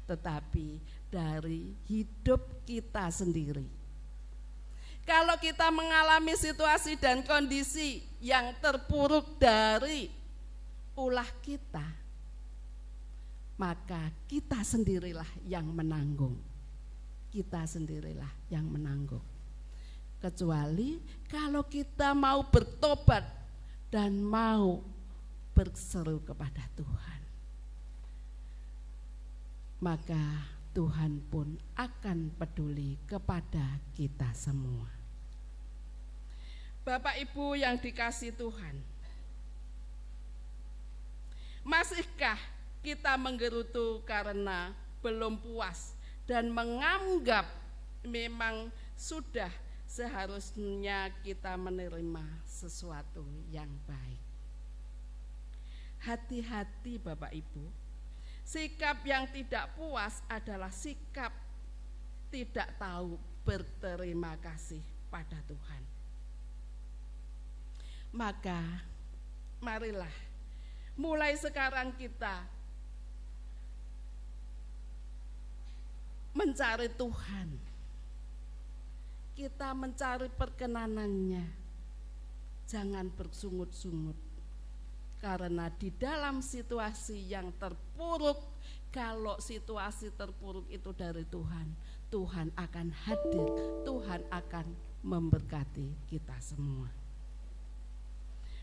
tetapi dari hidup kita sendiri. Kalau kita mengalami situasi dan kondisi yang terpuruk dari ulah kita, maka kita sendirilah yang menanggung. Kita sendirilah yang menanggung. Kecuali kalau kita mau bertobat dan mau berseru kepada Tuhan, maka Tuhan pun akan peduli kepada kita semua. Bapak Ibu yang dikasih Tuhan, masihkah kita menggerutu karena belum puas dan menganggap memang sudah seharusnya kita menerima sesuatu yang baik? Hati-hati Bapak Ibu, sikap yang tidak puas adalah sikap tidak tahu berterima kasih pada Tuhan. Maka marilah mulai sekarang kita mencari Tuhan, kita mencari perkenanannya, jangan bersungut-sungut. Karena di dalam situasi yang terpuruk, kalau situasi terpuruk itu dari Tuhan, Tuhan akan hadir, Tuhan akan memberkati kita semua.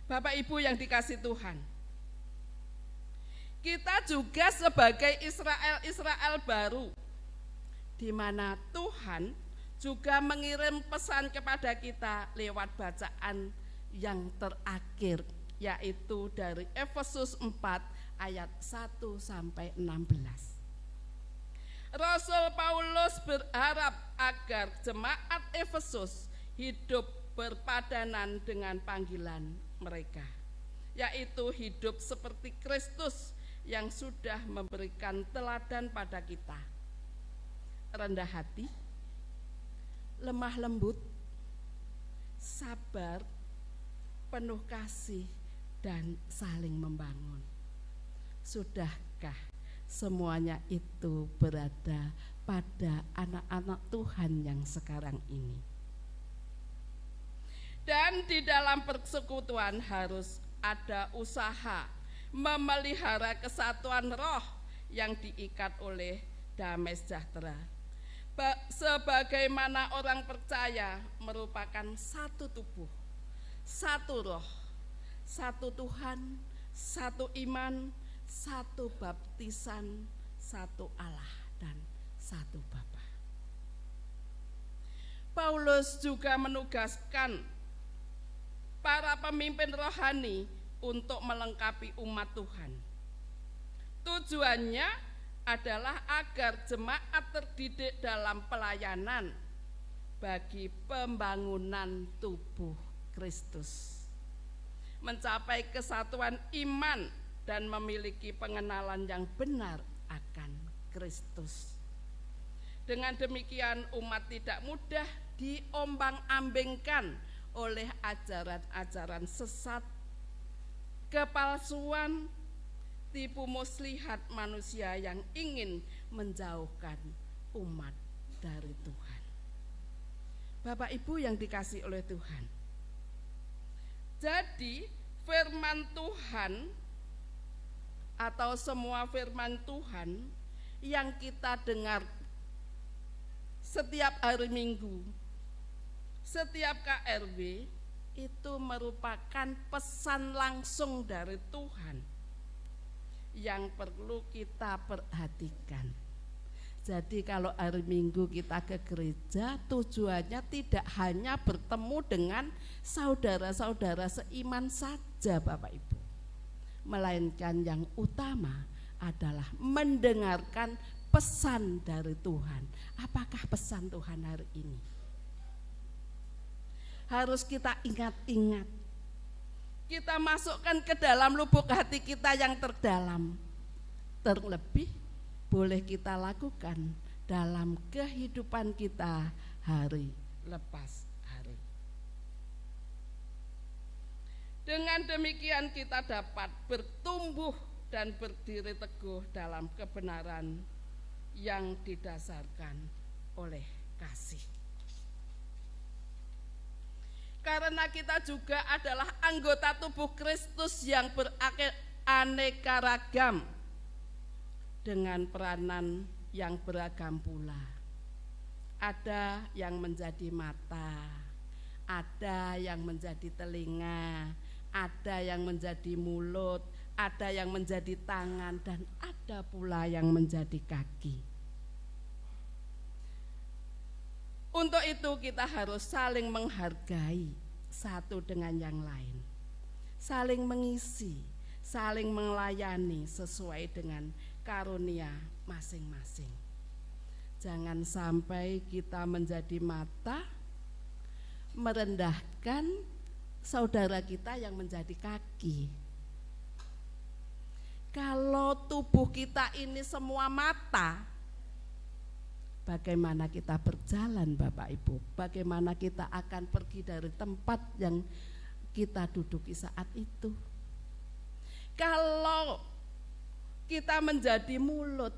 Bapak Ibu yang dikasih Tuhan, kita juga sebagai Israel baru di mana Tuhan juga mengirim pesan kepada kita lewat bacaan yang terakhir, yaitu dari Efesus 4 ayat 1 sampai 16. Rasul Paulus berharap agar jemaat Efesus hidup berpadanan dengan panggilan mereka, yaitu hidup seperti Kristus yang sudah memberikan teladan pada kita. Rendah hati, lemah lembut, sabar, penuh kasih, dan saling membangun. Sudahkah semuanya itu berada pada anak-anak Tuhan yang sekarang ini? Dan di dalam persekutuan harus ada usaha memelihara kesatuan roh yang diikat oleh damai sejahtera. Sebagaimana orang percaya merupakan satu tubuh, satu roh, satu Tuhan, satu iman, satu baptisan, satu Allah, dan satu Bapa. Paulus juga menugaskan para pemimpin rohani untuk melengkapi umat Tuhan. Tujuannya adalah agar jemaat terdidik dalam pelayanan bagi pembangunan tubuh Kristus, mencapai kesatuan iman dan memiliki pengenalan yang benar akan Kristus. Dengan demikian umat tidak mudah diombang-ambingkan oleh ajaran-ajaran sesat, kepalsuan, tipu muslihat manusia yang ingin menjauhkan umat dari Tuhan. Bapak Ibu yang dikasihi oleh Tuhan, jadi firman Tuhan atau semua firman Tuhan yang kita dengar setiap hari Minggu, setiap KRW, itu merupakan pesan langsung dari Tuhan yang perlu kita perhatikan. Jadi kalau hari Minggu kita ke gereja, tujuannya tidak hanya bertemu dengan saudara-saudara seiman saja Bapak Ibu, melainkan yang utama adalah mendengarkan pesan dari Tuhan. Apakah pesan Tuhan hari ini? Harus kita ingat-ingat, kita masukkan ke dalam lubuk hati kita yang terdalam. Terlebih boleh kita lakukan dalam kehidupan kita hari lepas hari. Dengan demikian kita dapat bertumbuh dan berdiri teguh dalam kebenaran yang didasarkan oleh kasih. Karena kita juga adalah anggota tubuh Kristus yang beraneka ragam dengan peranan yang beragam pula. Ada yang menjadi mata, ada yang menjadi telinga, ada yang menjadi mulut, ada yang menjadi tangan, dan ada pula yang menjadi kaki. Untuk itu kita harus saling menghargai satu dengan yang lain, saling mengisi, saling melayani sesuai dengan karunia masing-masing. Jangan sampai kita menjadi mata merendahkan saudara kita yang menjadi kaki. Kalau tubuh kita ini semua mata, bagaimana kita berjalan Bapak Ibu? Bagaimana kita akan pergi dari tempat yang kita duduki saat itu? Kalau kita menjadi mulut,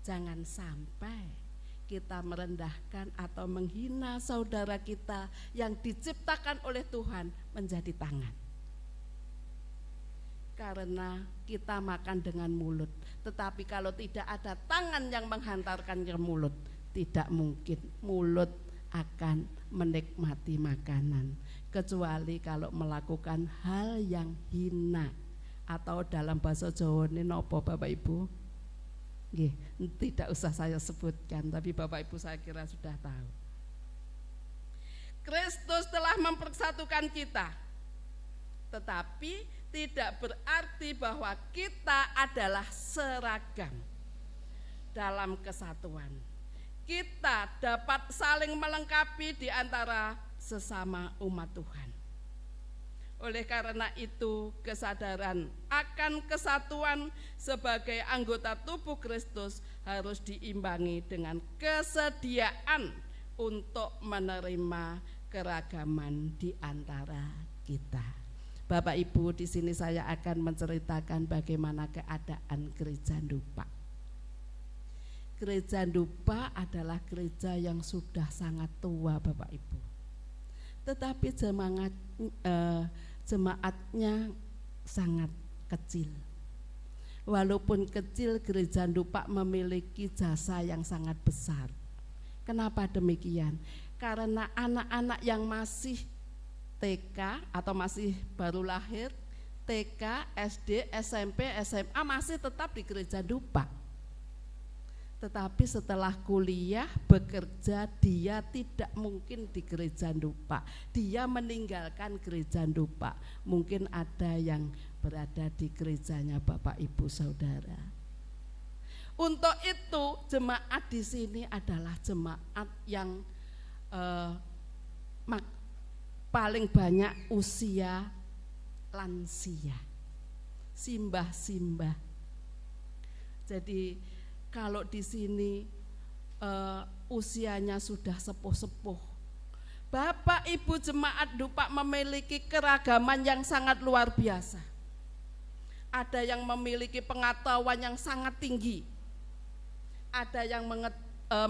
jangan sampai kita merendahkan atau menghina saudara kita yang diciptakan oleh Tuhan menjadi tangan. Karena kita makan dengan mulut, tetapi kalau tidak ada tangan yang menghantarkan ke mulut, tidak mungkin mulut akan menikmati makanan, kecuali kalau melakukan hal yang hina, atau dalam bahasa Jawa ini nopo Bapak Ibu, Nggih, tidak usah saya sebutkan, tapi Bapak Ibu saya kira sudah tahu. Kristus telah mempersatukan kita, tetapi tidak berarti bahwa kita adalah seragam dalam kesatuan. Kita dapat saling melengkapi di antara sesama umat Tuhan. Oleh karena itu, kesadaran akan kesatuan sebagai anggota tubuh Kristus harus diimbangi dengan kesediaan untuk menerima keragaman di antara kita. Bapak Ibu, di sini saya akan menceritakan bagaimana keadaan Gereja Ndupak. Gereja Ndupak adalah gereja yang sudah sangat tua, Bapak Ibu. Tetapi jemaatnya sangat kecil. Walaupun kecil, Gereja Ndupak memiliki jasa yang sangat besar. Kenapa demikian? Karena anak-anak yang masih TK atau masih baru lahir, TK, SD, SMP, SMA masih tetap di Gereja Ndupak. Tetapi setelah kuliah, bekerja, dia tidak mungkin di Gereja Ndupak. Dia meninggalkan Gereja Ndupak. Mungkin ada yang berada di gerejanya Bapak Ibu Saudara. Untuk itu, jemaat di sini adalah jemaat yang paling banyak usia lansia, simbah-simbah. Jadi kalau di sini usianya sudah sepuh-sepuh. Bapak Ibu jemaat Ndupak memiliki keragaman yang sangat luar biasa. Ada yang memiliki pengetahuan yang sangat tinggi. Ada yang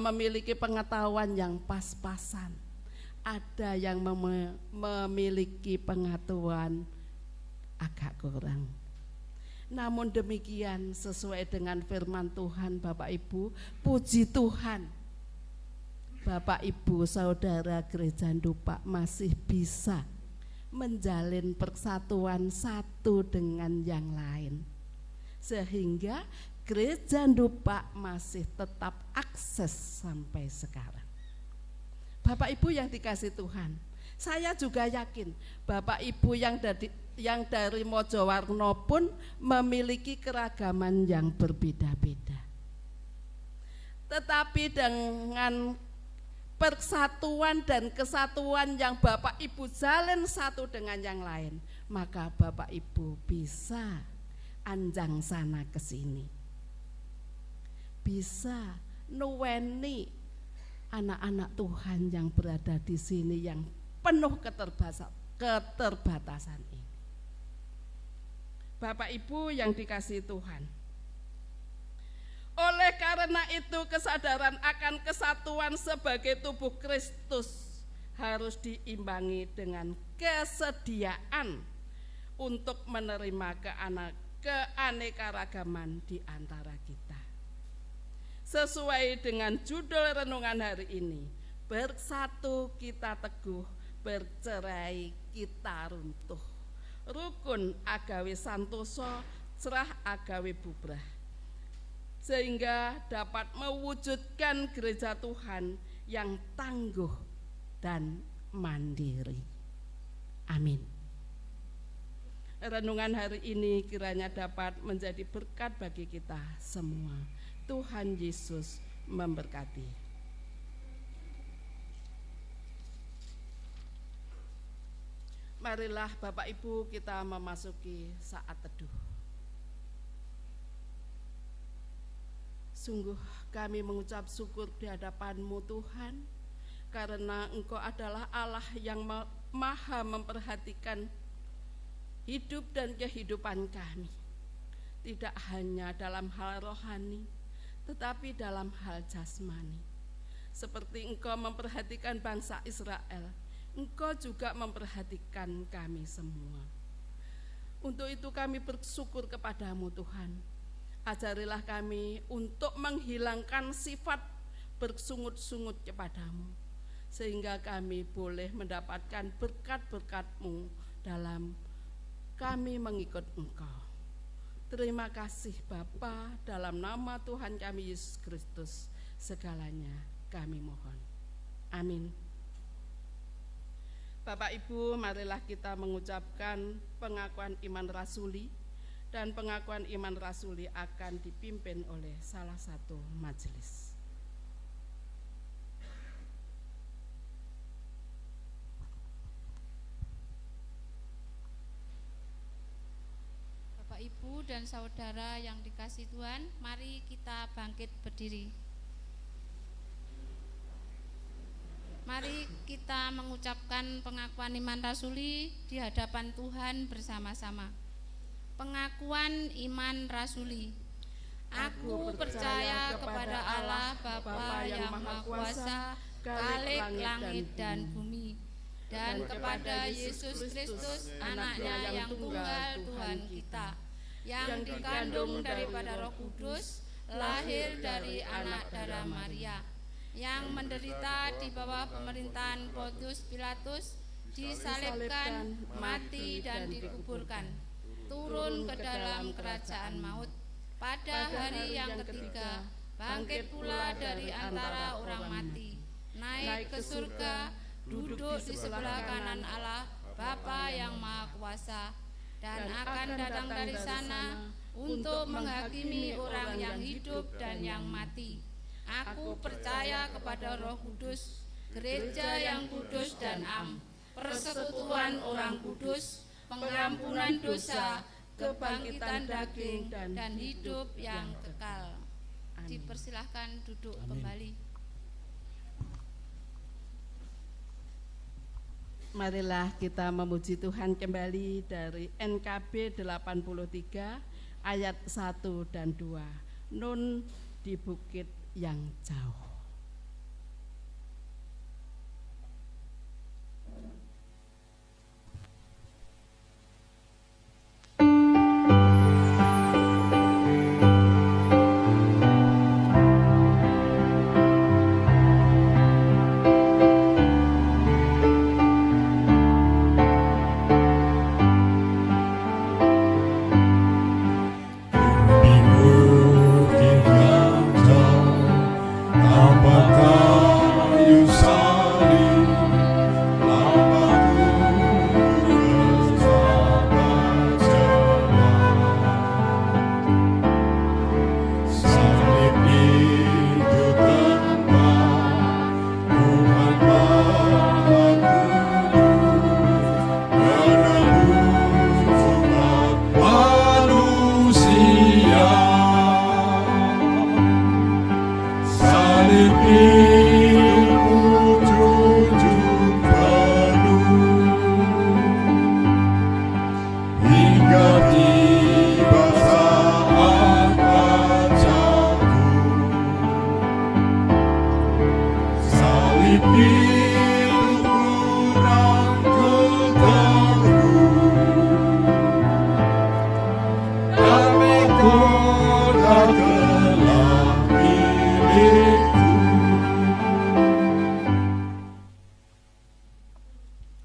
memiliki pengetahuan yang pas-pasan. Ada yang memiliki pengetahuan agak kurang. Namun demikian, sesuai dengan firman Tuhan, Bapak Ibu, puji Tuhan, Bapak Ibu Saudara Gereja Ndupak masih bisa menjalin persatuan satu dengan yang lain, sehingga Gereja Ndupak masih tetap akses sampai sekarang. Bapak Ibu yang dikasih Tuhan, saya juga yakin Bapak Ibu yang dari Mojowarno pun memiliki keragaman yang berbeda-beda. Tetapi dengan persatuan dan kesatuan yang Bapak Ibu jalin satu dengan yang lain, maka Bapak Ibu bisa anjang sana ke sini, bisa nuweni anak-anak Tuhan yang berada di sini yang penuh keterbatasan ini. Bapak Ibu yang dikasihi Tuhan, oleh karena itu kesadaran akan kesatuan sebagai tubuh Kristus harus diimbangi dengan kesediaan untuk menerima keanekaragaman di antara kita. Sesuai dengan judul renungan hari ini, bersatu kita teguh, bercerai kita runtuh. Rukun agawe santoso, cerah agawe bubrah. Sehingga dapat mewujudkan gereja Tuhan yang tangguh dan mandiri. Amin. Renungan hari ini kiranya dapat menjadi berkat bagi kita semua. Tuhan Yesus memberkati. Marilah Bapak Ibu kita memasuki saat teduh. Sungguh kami mengucap syukur di hadapan-Mu Tuhan, karena Engkau adalah Allah yang maha memperhatikan hidup dan kehidupan kami. Tidak hanya dalam hal rohani, tetapi dalam hal jasmani. Seperti Engkau memperhatikan bangsa Israel, Engkau juga memperhatikan kami semua. Untuk itu kami bersyukur kepadamu Tuhan. Ajarilah kami untuk menghilangkan sifat bersungut-sungut kepadamu, sehingga kami boleh mendapatkan berkat-berkat-Mu dalam kami mengikut Engkau. Terima kasih Bapa, dalam nama Tuhan kami Yesus Kristus, segalanya kami mohon. Amin. Bapak Ibu, marilah kita mengucapkan pengakuan iman rasuli, dan pengakuan iman rasuli akan dipimpin oleh salah satu majelis. Bapak, Ibu, dan saudara yang dikasihi Tuhan, mari kita bangkit berdiri. Mari kita mengucapkan pengakuan iman rasuli di hadapan Tuhan bersama-sama. Pengakuan iman rasuli. Aku percaya kepada Allah Bapa yang Maha Kuasa, Khalik langit dan bumi, dan kepada Yesus Kristus, Anaknya yang tunggal Tuhan kita, yang dikandung daripada Roh Kudus, lahir dari anak darah Maria, yang menderita di bawah pemerintahan Pontius Pilatus, disalibkan, mati dan dikuburkan, turun ke dalam kerajaan maut, pada hari yang ketiga bangkit pula dari antara orang mati, naik ke surga, duduk di sebelah kanan Allah Bapa yang Maha Kuasa, dan akan datang dari sana untuk menghakimi orang yang hidup dan yang mati. Aku percaya kepada Roh Kudus, gereja yang kudus dan am, persekutuan orang kudus, pengampunan dosa, kebangkitan daging, dan hidup yang kekal. Dipersilahkan duduk kembali. Marilah kita memuji Tuhan kembali dari NKB 83 ayat 1 dan 2. Nun di bukit yang jauh.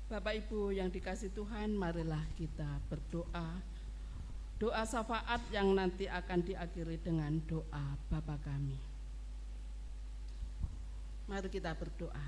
Bapak Ibu yang dikasihi Tuhan, marilah kita berdoa. Doa syafaat yang nanti akan diakhiri dengan doa Bapa kami. Mari kita berdoa.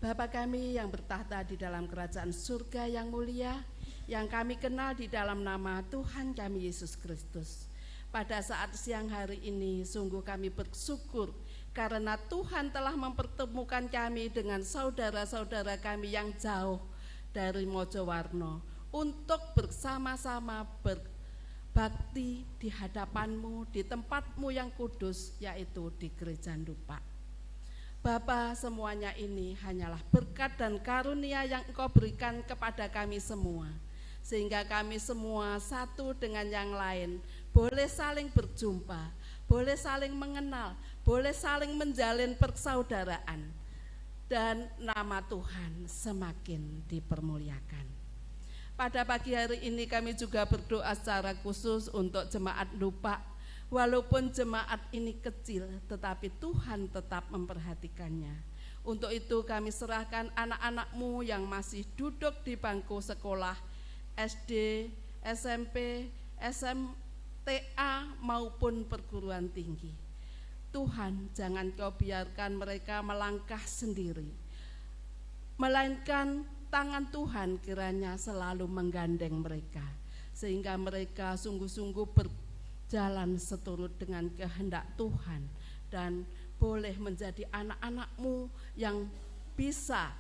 Bapa kami yang bertahta di dalam kerajaan surga yang mulia, yang kami kenal di dalam nama Tuhan kami Yesus Kristus. Pada saat siang hari ini sungguh kami bersyukur karena Tuhan telah mempertemukan kami dengan saudara-saudara kami yang jauh dari Mojowarno untuk bersama-sama berbakti di hadapan-Mu, di tempat-Mu yang kudus, yaitu di Gereja Ndupak. Bapa, semuanya ini hanyalah berkat dan karunia yang Engkau berikan kepada kami semua, sehingga kami semua satu dengan yang lain boleh saling berjumpa, boleh saling mengenal, boleh saling menjalin persaudaraan, dan nama Tuhan semakin dipermuliakan. Pada pagi hari ini kami juga berdoa secara khusus untuk jemaat Ndupak. Walaupun jemaat ini kecil, tetapi Tuhan tetap memperhatikannya. Untuk itu kami serahkan anak-anak-Mu yang masih duduk di bangku sekolah SD, SMP, SMA, TA maupun perguruan tinggi. Tuhan, jangan Kau biarkan mereka melangkah sendiri, melainkan tangan Tuhan kiranya selalu menggandeng mereka, sehingga mereka sungguh-sungguh berjalan seturut dengan kehendak Tuhan dan boleh menjadi anak-anak-Mu yang bisa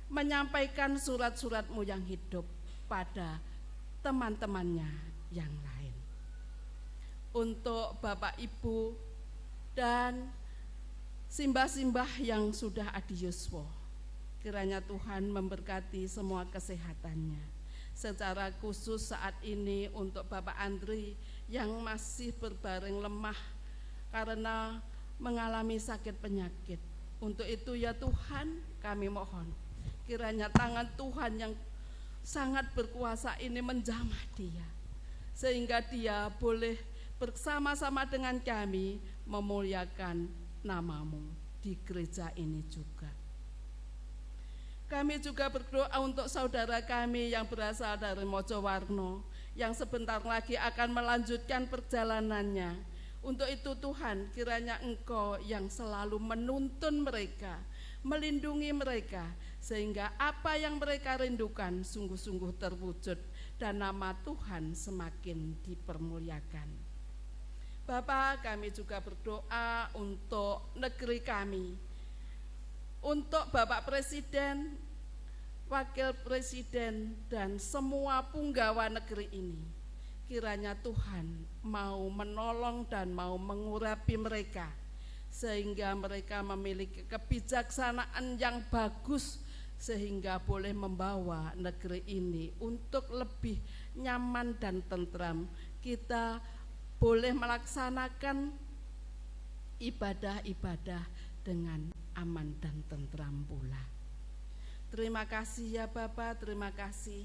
menyampaikan surat-surat-Mu yang hidup pada teman-temannya yang lain. Untuk Bapak Ibu dan simbah-simbah yang sudah adiuswo, kiranya Tuhan memberkati semua kesehatannya. Secara khusus saat ini untuk Bapak Andri yang masih berbaring lemah karena mengalami sakit penyakit. Untuk itu ya Tuhan, kami mohon kiranya tangan Tuhan yang sangat berkuasa ini menjamah dia, sehingga dia boleh bersama-sama dengan kami memuliakan nama-Mu di gereja ini juga. Kami juga berdoa untuk saudara kami yang berasal dari Mojowarno yang sebentar lagi akan melanjutkan perjalanannya. Untuk itu Tuhan, kiranya Engkau yang selalu menuntun mereka, melindungi mereka, sehingga apa yang mereka rindukan sungguh-sungguh terwujud dan nama Tuhan semakin dipermuliakan. Bapak, kami juga berdoa untuk negeri kami, untuk Bapak Presiden, Wakil Presiden, dan semua punggawa negeri ini. Kiranya Tuhan mau menolong dan mau mengurapi mereka, sehingga mereka memiliki kebijaksanaan yang bagus, sehingga boleh membawa negeri ini untuk lebih nyaman dan tentram. Kita boleh melaksanakan ibadah-ibadah dengan aman dan tentram pula. Terima kasih ya Bapak, terima kasih.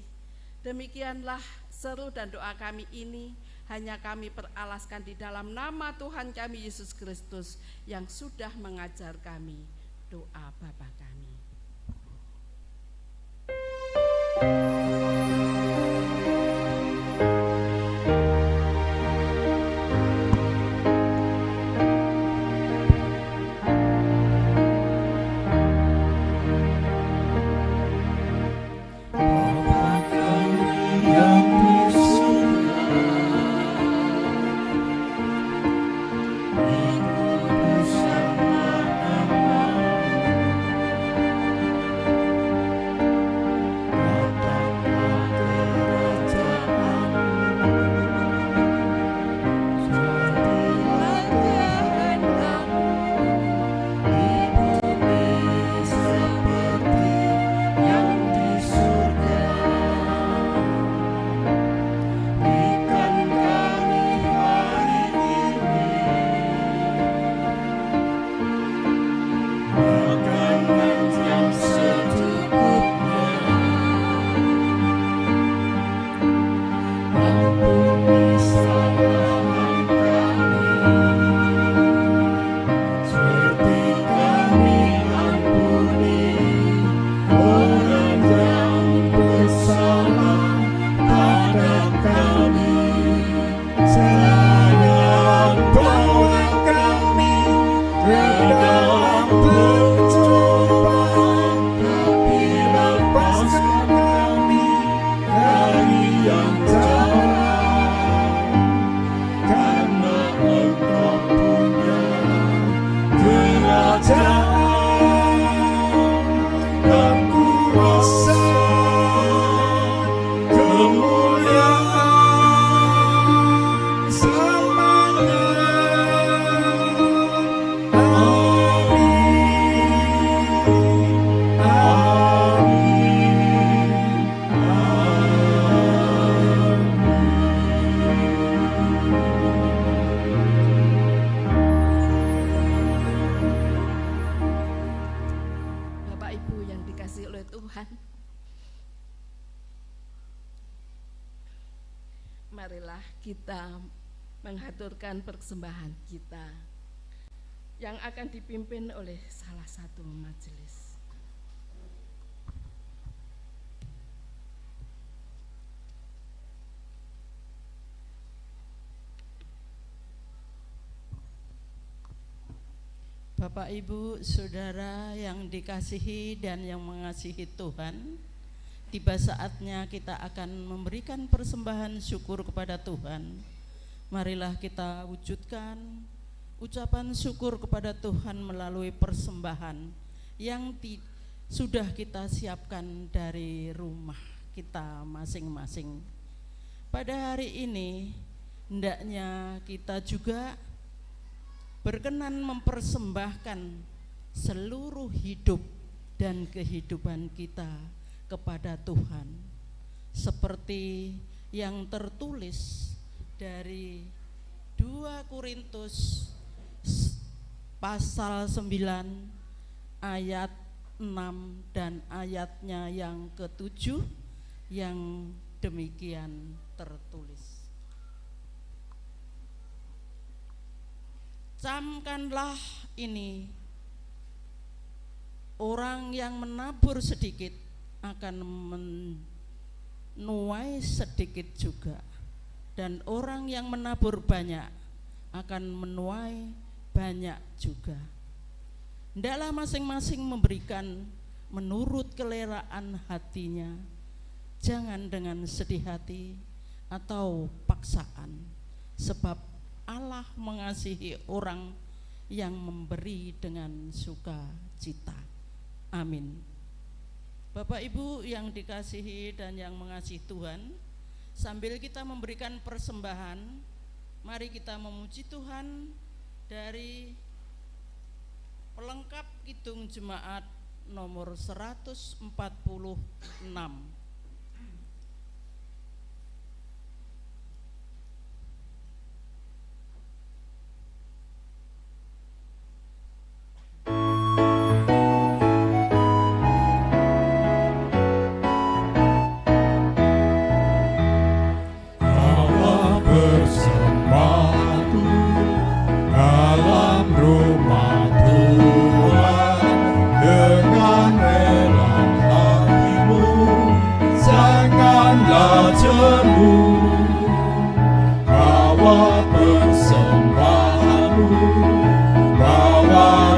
Demikianlah seru dan doa kami ini hanya kami peralaskan di dalam nama Tuhan kami Yesus Kristus yang sudah mengajar kami doa Bapa kami. Marilah kita menghaturkan persembahan kita yang akan dipimpin oleh salah satu majelis. Bapak, Ibu, Saudara yang dikasihi dan yang mengasihi Tuhan, tiba saatnya kita akan memberikan persembahan syukur kepada Tuhan. Marilah kita wujudkan ucapan syukur kepada Tuhan melalui persembahan yang sudah kita siapkan dari rumah kita masing-masing. Pada hari ini hendaknya kita juga berkenan mempersembahkan seluruh hidup dan kehidupan kita kepada Tuhan, seperti yang tertulis dari 2 Korintus pasal 9 ayat 6 dan ayatnya yang ke-7 yang demikian tertulis. Camkanlah ini, orang yang menabur sedikit akan menuai sedikit juga, dan orang yang menabur banyak akan menuai banyak juga. Hendaklah masing-masing memberikan menurut keleraan hatinya, jangan dengan sedih hati atau paksaan, sebab Allah mengasihi orang yang memberi dengan sukacita. Amin. Bapak, Ibu yang dikasihi dan yang mengasihi Tuhan, sambil kita memberikan persembahan, mari kita memuji Tuhan dari pelengkap Kidung Jemaat nomor 146.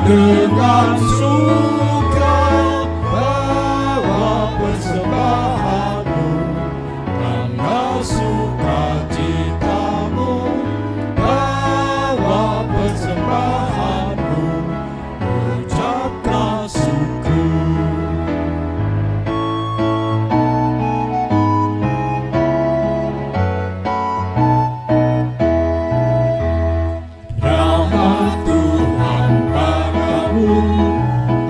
Dengan suka bawa persembahanmu, karena sukacitamu bawa persembahanmu, ucapkan syukur. Rahmat Tuhan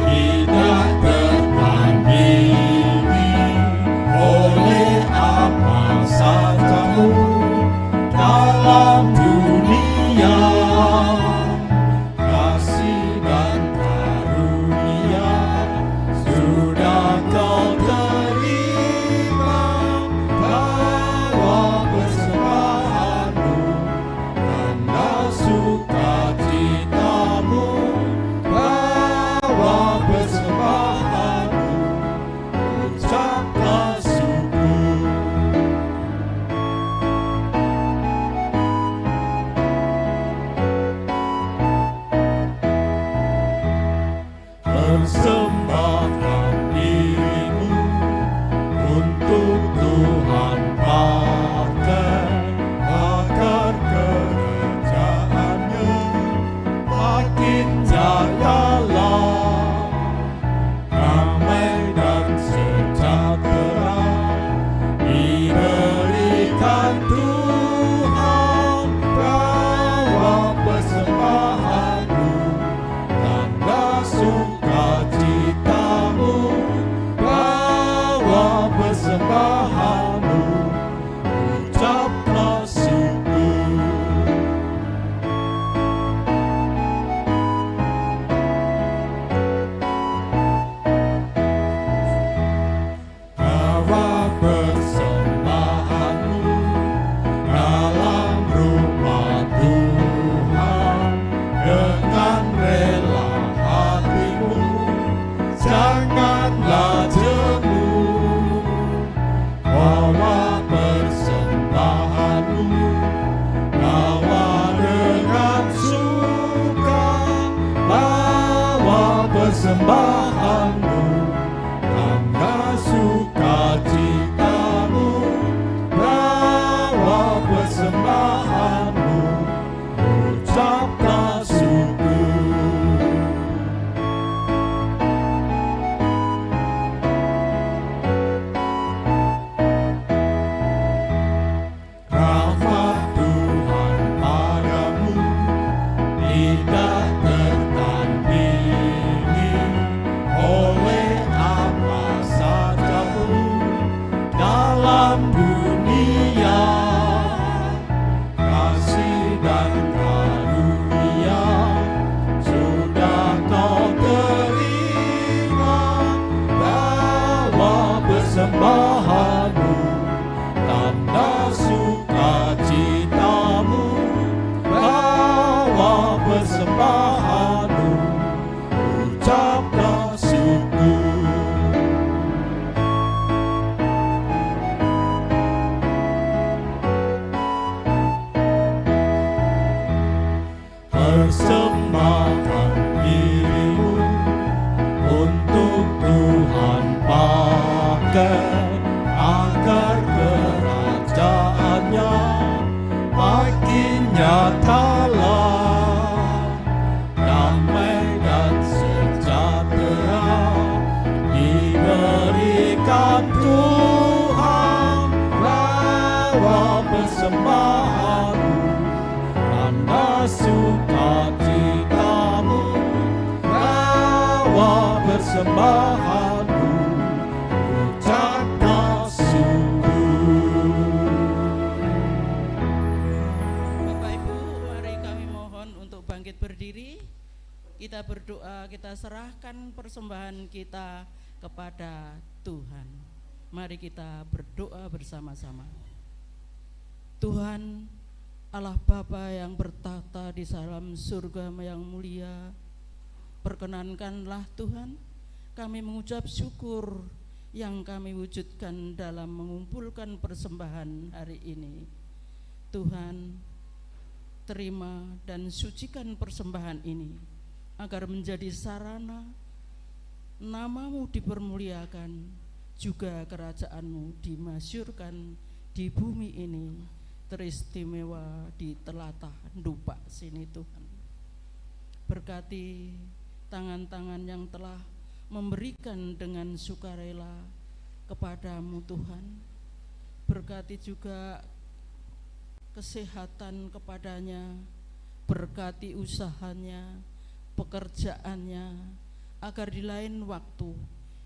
tidak tertandingi oleh apa saja. bawa persembahanmu, tanda sukacitamu, bawa persembahanmu, ucapkan syukur. Bapak Ibu, mari kami mohon untuk bangkit berdiri. Kita berdoa, kita serahkan persembahan kita kepada Tuhan. Mari kita berdoa bersama-sama. Tuhan Allah Bapa yang bertata di dalam surga yang mulia, perkenankanlah Tuhan kami mengucap syukur yang kami wujudkan dalam mengumpulkan persembahan hari ini. Tuhan, terima dan sucikan persembahan ini agar menjadi sarana nama-Mu dipermuliakan, juga kerajaan-Mu dimasyurkan di bumi ini, teristimewa di telatah Ndupak sini Tuhan. Berkati tangan-tangan yang telah memberikan dengan sukarela kepada-Mu Tuhan. Berkati juga kesehatan kepadanya, berkati usahanya, pekerjaannya, agar di lain waktu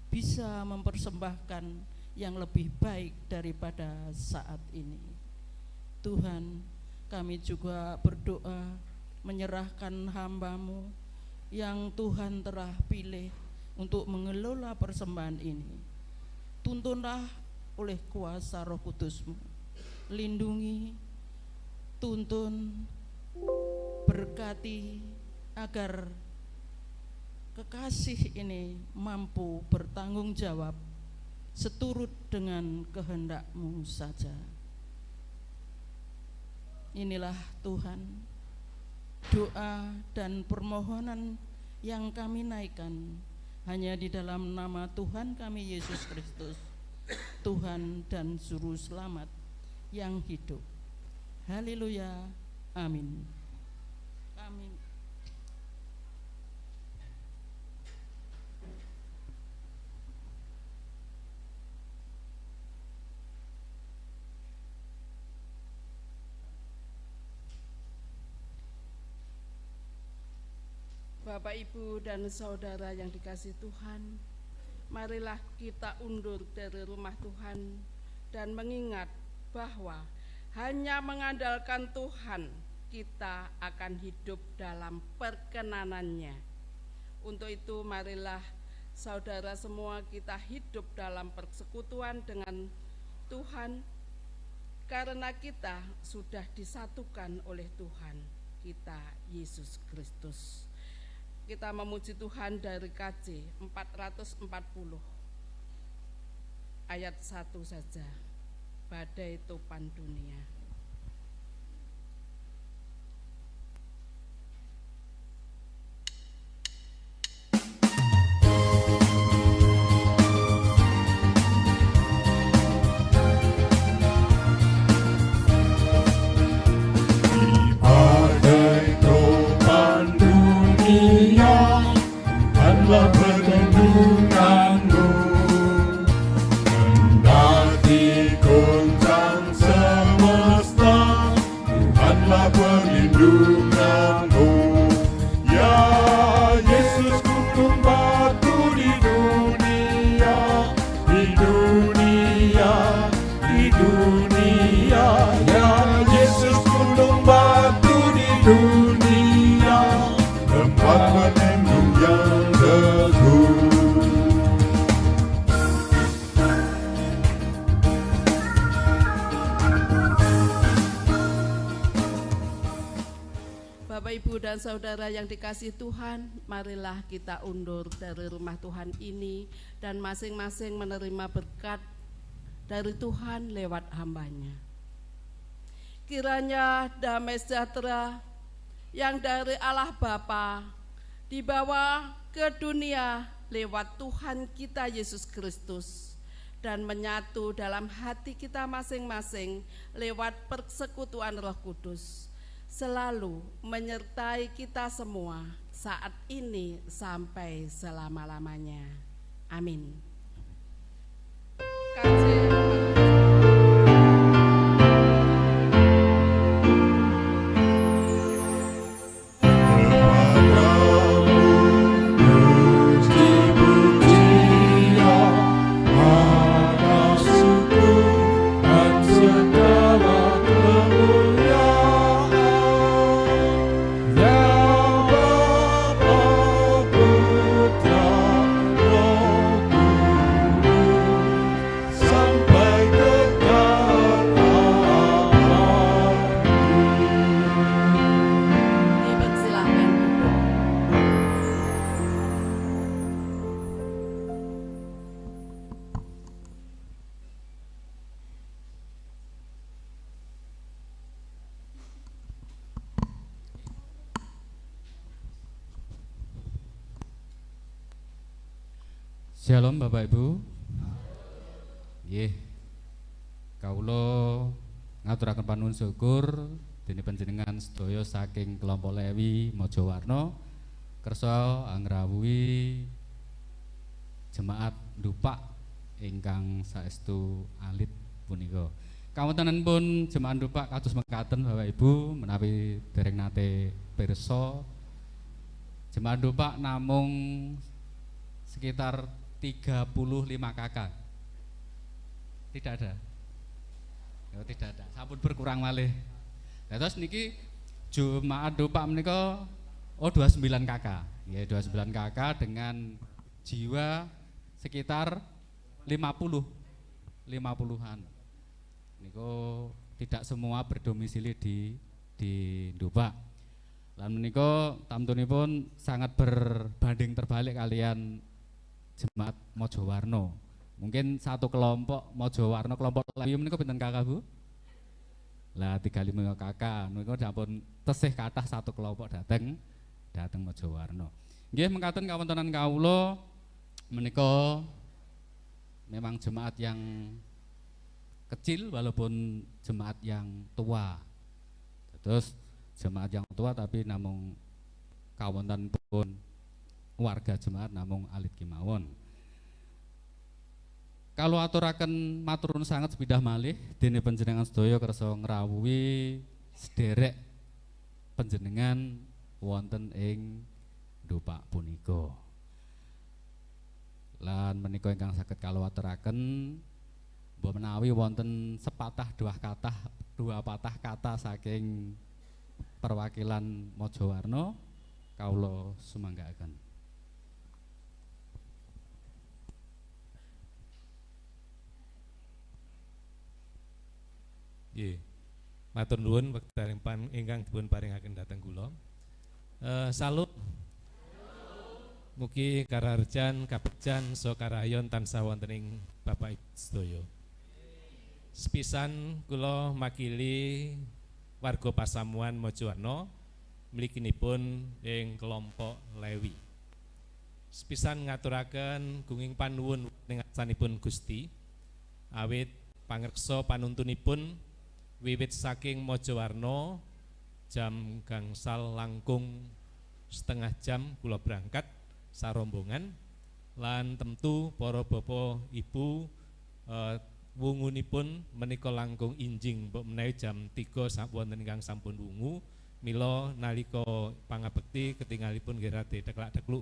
bisa mempersembahkan yang lebih baik daripada saat ini. Tuhan, kami juga berdoa menyerahkan hamba-Mu yang Tuhan telah pilih untuk mengelola persembahan ini. Tuntunlah oleh kuasa Roh Kudus-Mu, lindungi, tuntun, berkati, agar kekasih ini mampu bertanggung jawab seturut dengan kehendak-Mu saja. Inilah Tuhan, doa dan permohonan yang kami naikkan hanya di dalam nama Tuhan kami Yesus Kristus, Tuhan dan Juru Selamat yang hidup. Haleluya, amin. Amin. Bapak, Ibu, dan saudara yang dikasihi Tuhan, marilah kita undur dari rumah Tuhan dan mengingat bahwa hanya mengandalkan Tuhan kita akan hidup dalam perkenanannya. Untuk itu marilah saudara semua kita hidup dalam persekutuan dengan Tuhan, karena kita sudah disatukan oleh Tuhan kita Yesus Kristus. Kita memuji Tuhan dari KJ 440 ayat 1 saja. Badai topan dunia. Badai topan dunia, Tuhanlah perlindunganmu. Kendati goncang semesta, Tuhanlah perlindunganmu. Ya Yesus, gunung batu di dunia, di dunia, di dunia. Ya Yesus, gunung batu di dunia, tempat berlindung yang teguh. Bapak, Ibu, dan saudara yang dikasihi Tuhan, marilah kita undur dari rumah Tuhan ini dan masing-masing menerima berkat dari Tuhan lewat hambanya. Kiranya damai sejahtera yang dari Allah Bapa dibawa ke dunia lewat Tuhan kita Yesus Kristus dan menyatu dalam hati kita masing-masing lewat persekutuan Roh Kudus, selalu menyertai kita semua saat ini sampai selama-lamanya. Amin. Shalom Bapak Ibu. Nggih. Kawula ngaturaken panuwun syukur dene panjenengan sedaya saking kelompok Lewi Mojowarno kersa angrawuhi jemaat Dupak ingkang saestu alit punika. Kawontenanipun jemaat Dupak kados mekaten Bapak Ibu menawi dereng nate pirsa jemaat Dupak namung sekitar 35 kakak. Tidak ada. Ya, tidak ada. Sampun berkurang malih. Nah, terus niki jemaat Dupak menika 29 kakak. Ya, 29 kakak dengan jiwa sekitar 50-an. Niku tidak semua berdomisili di Dupak. Lan menika tamtunipun sangat berbanding terbalik kalian jemaat Mojowarno. Mungkin satu kelompok Mojowarno, kelompok Lewi menika pinten kakak Bu? Lah 35 kakak. Niku sampun tesih kathah satu kelompok dateng Mojowarno. Nggih mekaten kawontenan kawula menika memang jemaat yang kecil walaupun jemaat yang tua. Terus jemaat yang tua tapi namung kawonten pun warga jemaat namung alit kemawon. Kalau aturaken matur nuwun sanget sepidah malih dene panjenengan sedaya kersa ngrawuhi sederek panjenengan wonten ing Dupak punika. Lan menika ingkang saged kula aturaken mbok menawi wonten sepatah dua patah kata saking perwakilan Mojowarno kawula sumanggaaken. Nggih. Matur nuwun wekdal ingkang dipun paringaken dhateng kula. Salut. Mugi kararjan kabegjan saha karayon tansah wonten ing Bapak Ibu sedaya. Sepisan kula makili warga pasamuan Mojowarno mliginipun ing kelompok Lewi. Sepisan ngaturaken gunging panuwun ing ngarsanipun Gusti awit pangreksa panuntunipun wiwit saking Mojowarno jam gangsal langkung setengah jam kula berangkat sarombongan lan tentu para bapak ibu wungunipun menika langkung injing mbok menawi jam 3 wonten ingkang sampun wungu mila nalika pangabekti ketingalipun nggih radi deklak-dekluk.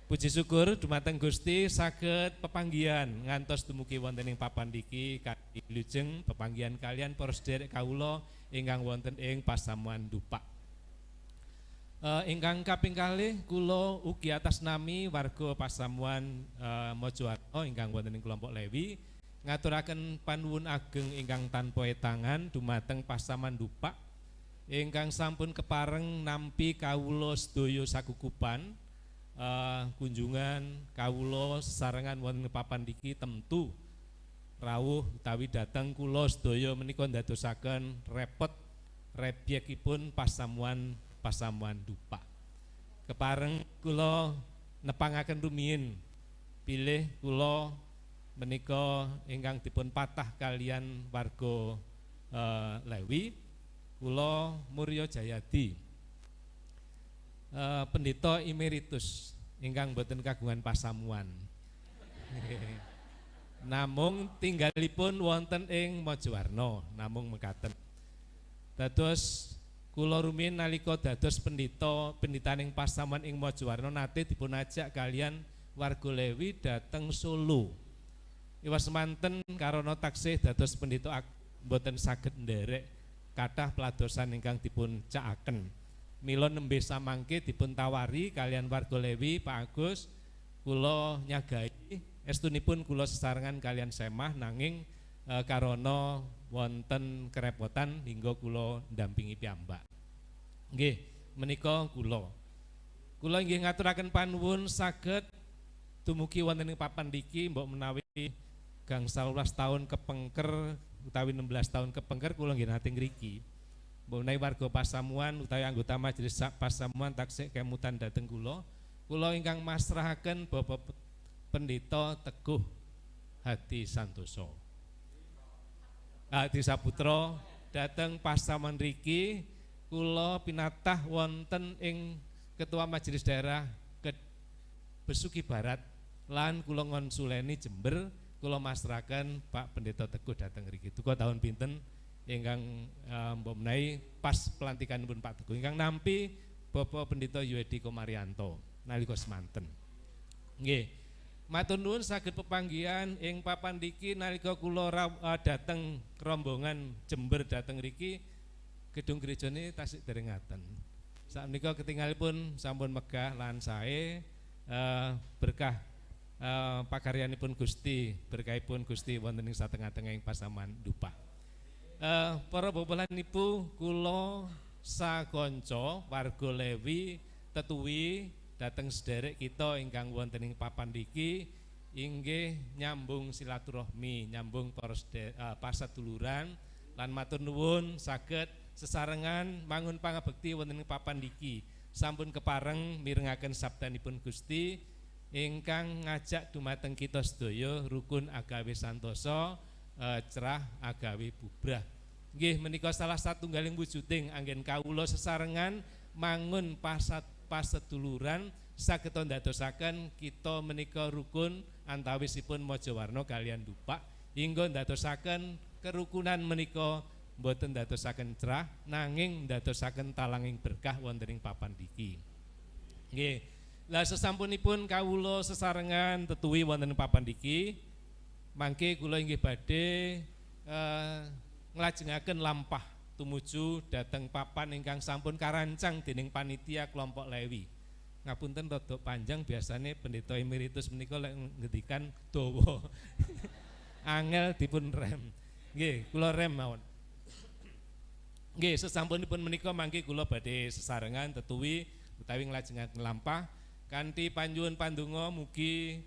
Puji syukur dumateng Gusti saged pepanggihan ngantos dumugi wonten ing papan niki kanthi lujeng pepanggihan kalian para sedherek kawula ingkang wonten ing pasamuan Dupak. Ingkang kaping kalih kula ugi atas nami warga pasamuan Mojowarno ingkang wonten ing kelompok Lewi ngaturaken panuwun ageng ingkang tanpa etangan dumateng pasamuan Dupak ingkang sampun kepareng nampi kawula sedaya sakukupan kunjungan kawula sesarengan wonten papan niki tentu rawuh utawi dateng kula sedaya menika ndadosaken repot rebyekipun pasamuan Dupak. Kepareng kula nepangaken rumiyin pilih kula menika ingkang dipun patah kalian warga Lewi kula Murya Jayadi pendeta emeritus ingkang boten kagungan pasamuan. Namung tinggalipun wonten ing Mojowarno namung mekaten. Dados kula rumiyin nalika dados pendetaning pasamuan ing Mojowarno nate dipun ajak kalian warga Lewi dhateng Solo. Iwas semanten karana taksih dados pendeta boten saged nderek kathah peladosan ingkang dipun cakaken. Mila nembe samangke dipun tawari kalian warga Lewi Pak Agus kula nyagai estunipun kula sesarengan kalian semah nanging karana wonten kerepotan hingga kula ndampingi piyambak. Nggih, menika kula nggih ngaturaken panuwun saged dumugi wonten ing papan niki mbok menawi gangsal 12 tahun kepengker utawi 16 tahun kepengker kula nggih nate ngriki. Mbok menawi warga pasamuan utawi anggota majelis pasamuan taksih kemutan dhateng kula kula ingkang masrahaken Bapak Pendeta Teguh Hadi Santoso. Hadi Saputra dateng pasaman riki kula pinatah wonten ing Ketua Majelis Daerah Besuki Barat lan kula ngonsuleni Jember, kula masrahaken Pak Pendeta Teguh dateng riki. Duka tahun pinten ingkang mbok menawi pas pelantikanipun Pak Teguh ingkang nampi Bapak Pendeta Yudi Komarianto nalika semanten. Nggih. Matur nuwun saged pepanggihan ing papan niki nalika kula dateng rombongan Jember dateng riki gedung gerejane tasik derengaken. Sakmenika ketingalipun sampun megah lan sae berkah pakaryanipun Gusti, berkahipun Gusti wonten ing satengah-tengahing pasaman Dupak. Para bobolanipun kula sakonco warga Lewi tetuwi dateng sederek kita ingkang wonten ing papan niki inggih nyambung silaturahmi, nyambung para seduluran lan matur nuwun saged sesarengan mangun pangabekti wonten ing papan niki. Sampun kepareng mirengaken sabdanipun Gusti ingkang ngajak dumateng kita sedaya rukun agawe santosa, cerah agawe bubrah. Nggih menika salah satunggaling wujuding anggen kawula sesarengan mangun paseduluran saged ndadosaken kita menika rukun antawisipun Mojowarno kalian Dupak hingga ndadosaken kerukunan menika mboten ndadosaken cerah nanging ndadosaken talanging berkah wonten ing papan niki. Nggih. Lah sesampunipun kawula sesarengan tetuwi wonten ing papan niki mangke kula inggih badhe nglajengaken lampah tumuju dateng papan ingkang sampun karancang dening panitia kelompok Lewi. Ngapunten rada panjang biasane pendeta emeritus menika lek ngendikan dawa. Angel dipun rem. Nggih, kula rem mawon. Nggih, sesampunipun menika mangke kula badhe sesarengan tetuwi utawi nglajengaken lampah kanthi panjuwun pandonga mugi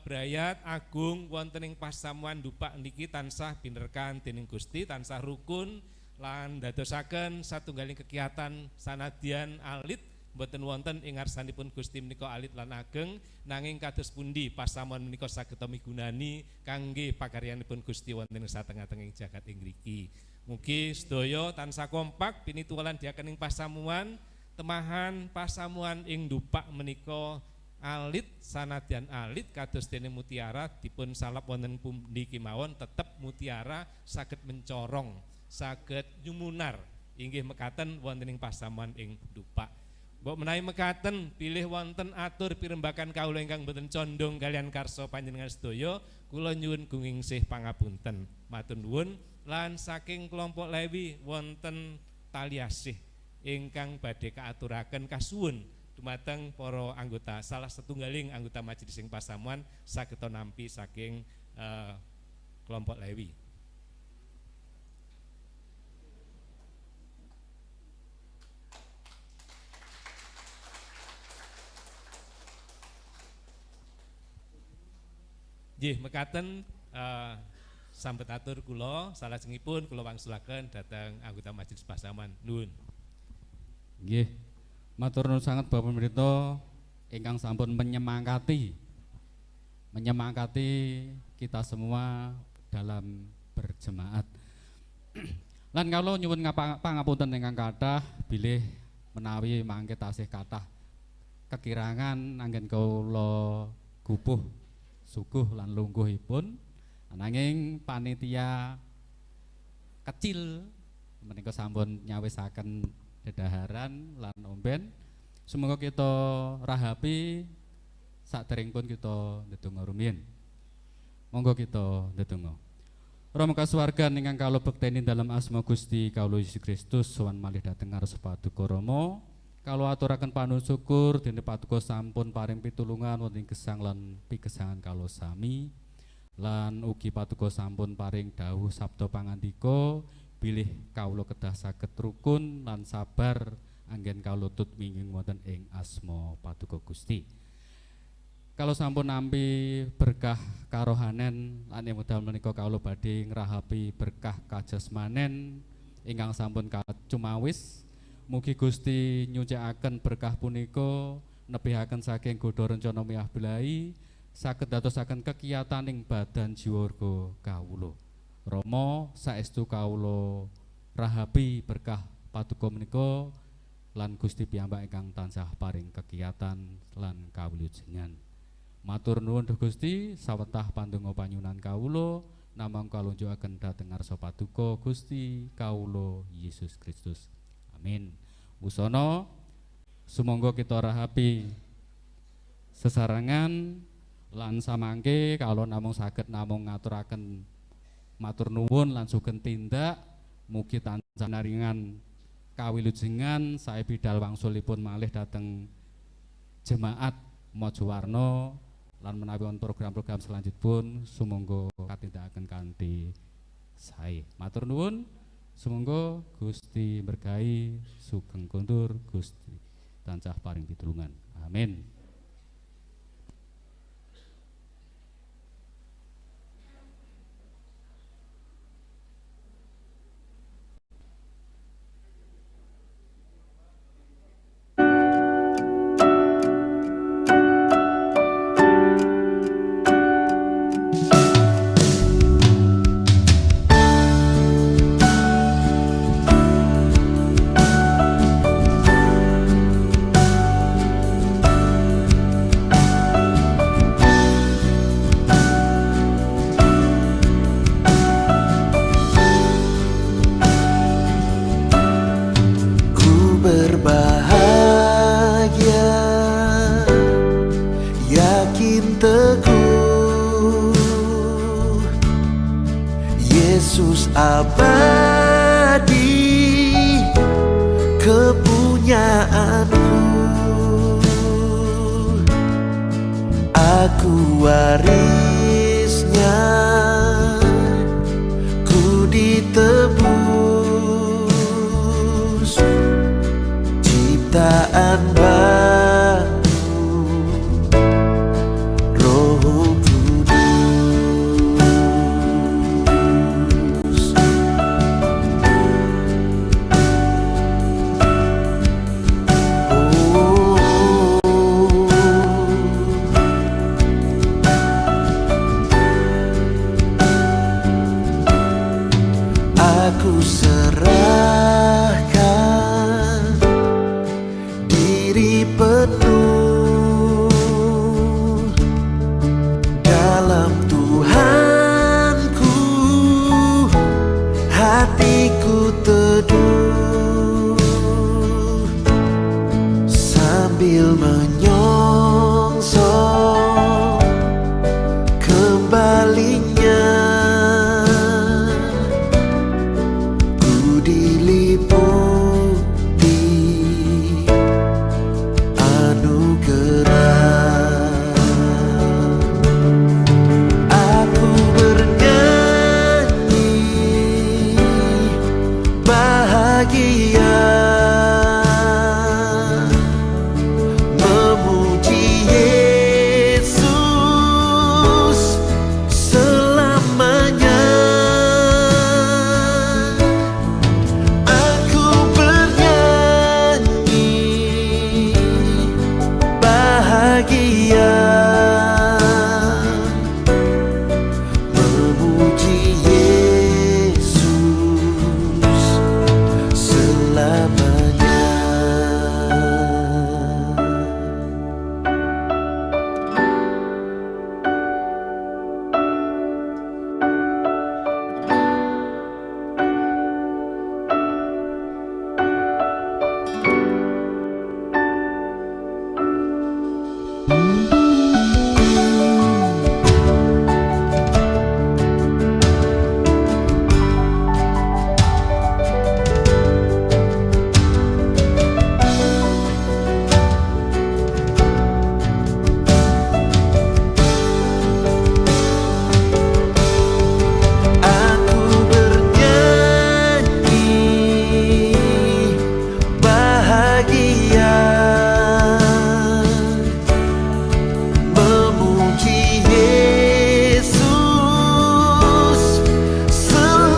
brayat agung wonten ing pasamuan Dupak niki tansah binerkahan dening Gusti, tansah rukun lan dadosaken satunggaling kegiatan sanadyan alit mboten wonten ing ngarsanipun Gusti menika alit lan ageng nanging kados pundi pasamuan menika saged migunani kangge pakaryanipun Gusti wonten ing satengah-tengahing jagat ing mriki. Mugi sedaya tansah kompak pinituwalan diaken ing pasamuan temahan pasamuan ing Dupak menika alit sanadyan alit kados dene mutiara dipun salap wonten pundi kemawon tetep mutiara saged mencorong saged nyumunar inggih mekaten wonten ing pasamuan ing Dupak. Mbok menawi mekaten pilih wonten atur pirembakan kawula ingkang boten condong kalian karsa panjenengan sedaya kula nyuwun gungingsih pangapunten. Matur nuwun lan saking kelompok Lewi wonten tali asih ingkang badhe kaaturaken kasuwun dumateng para anggota salah setunggaling anggota majelis ing pasamuan saged nampi saking kelompok Lewi. Nggih mekaten sambet atur kula salajengipun kula wangsulaken dhateng anggota majelis pasamuan nuwun. Nggih. Matur nuwun sanget Bapak Pendeta ingkang sampun menyemangati kita semua dalam berjemaat. Lan kawula nyuwun pangapunten ingkang kathah bilih menawi mangke tasih kathah kekirangan anggen kawula gupuh suguh lan lungguhipun nanging panitia kecil menika sampun nyawisaken dedaharan lan omben semoga kita rahapi saderengipun kita ndedonga rumiyin. Monggo kita ndedonga. Rama kasuwargan ingkang kawula bekteni dalam asma Gusti kawula Yesus Kristus sowan malih dhateng ngarsa Paduka Rama. Kawula aturaken panuwun syukur dene Paduka sampun paring pitulungan wonten gesang lan pigesangan kawula sami. Lan ugi Paduka sampun paring dawuh sabda pangandika bilih kawula kedah saged rukun lan sabar anggen kawula tut minging wonten ing asma Paduka Gusti. Kalau sampun nampi berkah karohanen lan ing wekdal menika kawula badhe ngrahapi berkah kajasmanen ingkang sampun kacumawis. Mugi Gusti nyucikaken berkah punika nebihaken saking godha rencana miyah belahi saged dadosaken kekiyataning badan jiwa warga kawula. Rama saestu kawula rahapi berkah paduka menika lan Gusti piyambak ingkang tansah paring kekiyatan lan kawilujengan. Matur nuwun Duh Gusti, sawetah pandonga panyunan kawula namung kalunjukaken dhateng ngarsa paduka Gusti kawula Yesus Kristus. Amin. Wusana sumangga kita rahapi sesarengan lan samangke kalau namung saged namung ngaturaken matur nuwun lan sugeng tindak mugi tansah naringan kawilujengan sae bidal wangsulipun malih dhateng jemaat Mojowarno lan menawi wonten program-program selanjutipun sumangga katindakaken kanthi sae. Matur nuwun, sumangga Gusti berkahi, sugeng kondur Gusti tansah paring pitulungan. Amin. Yesus abadi kepunyaanku, aku warisnya, ku ditebus ciptaan baru, Roh aku serahkan diri penuh dalam Tuhanku, hatiku teduh sambil menyongsong kembalinya. Bahagia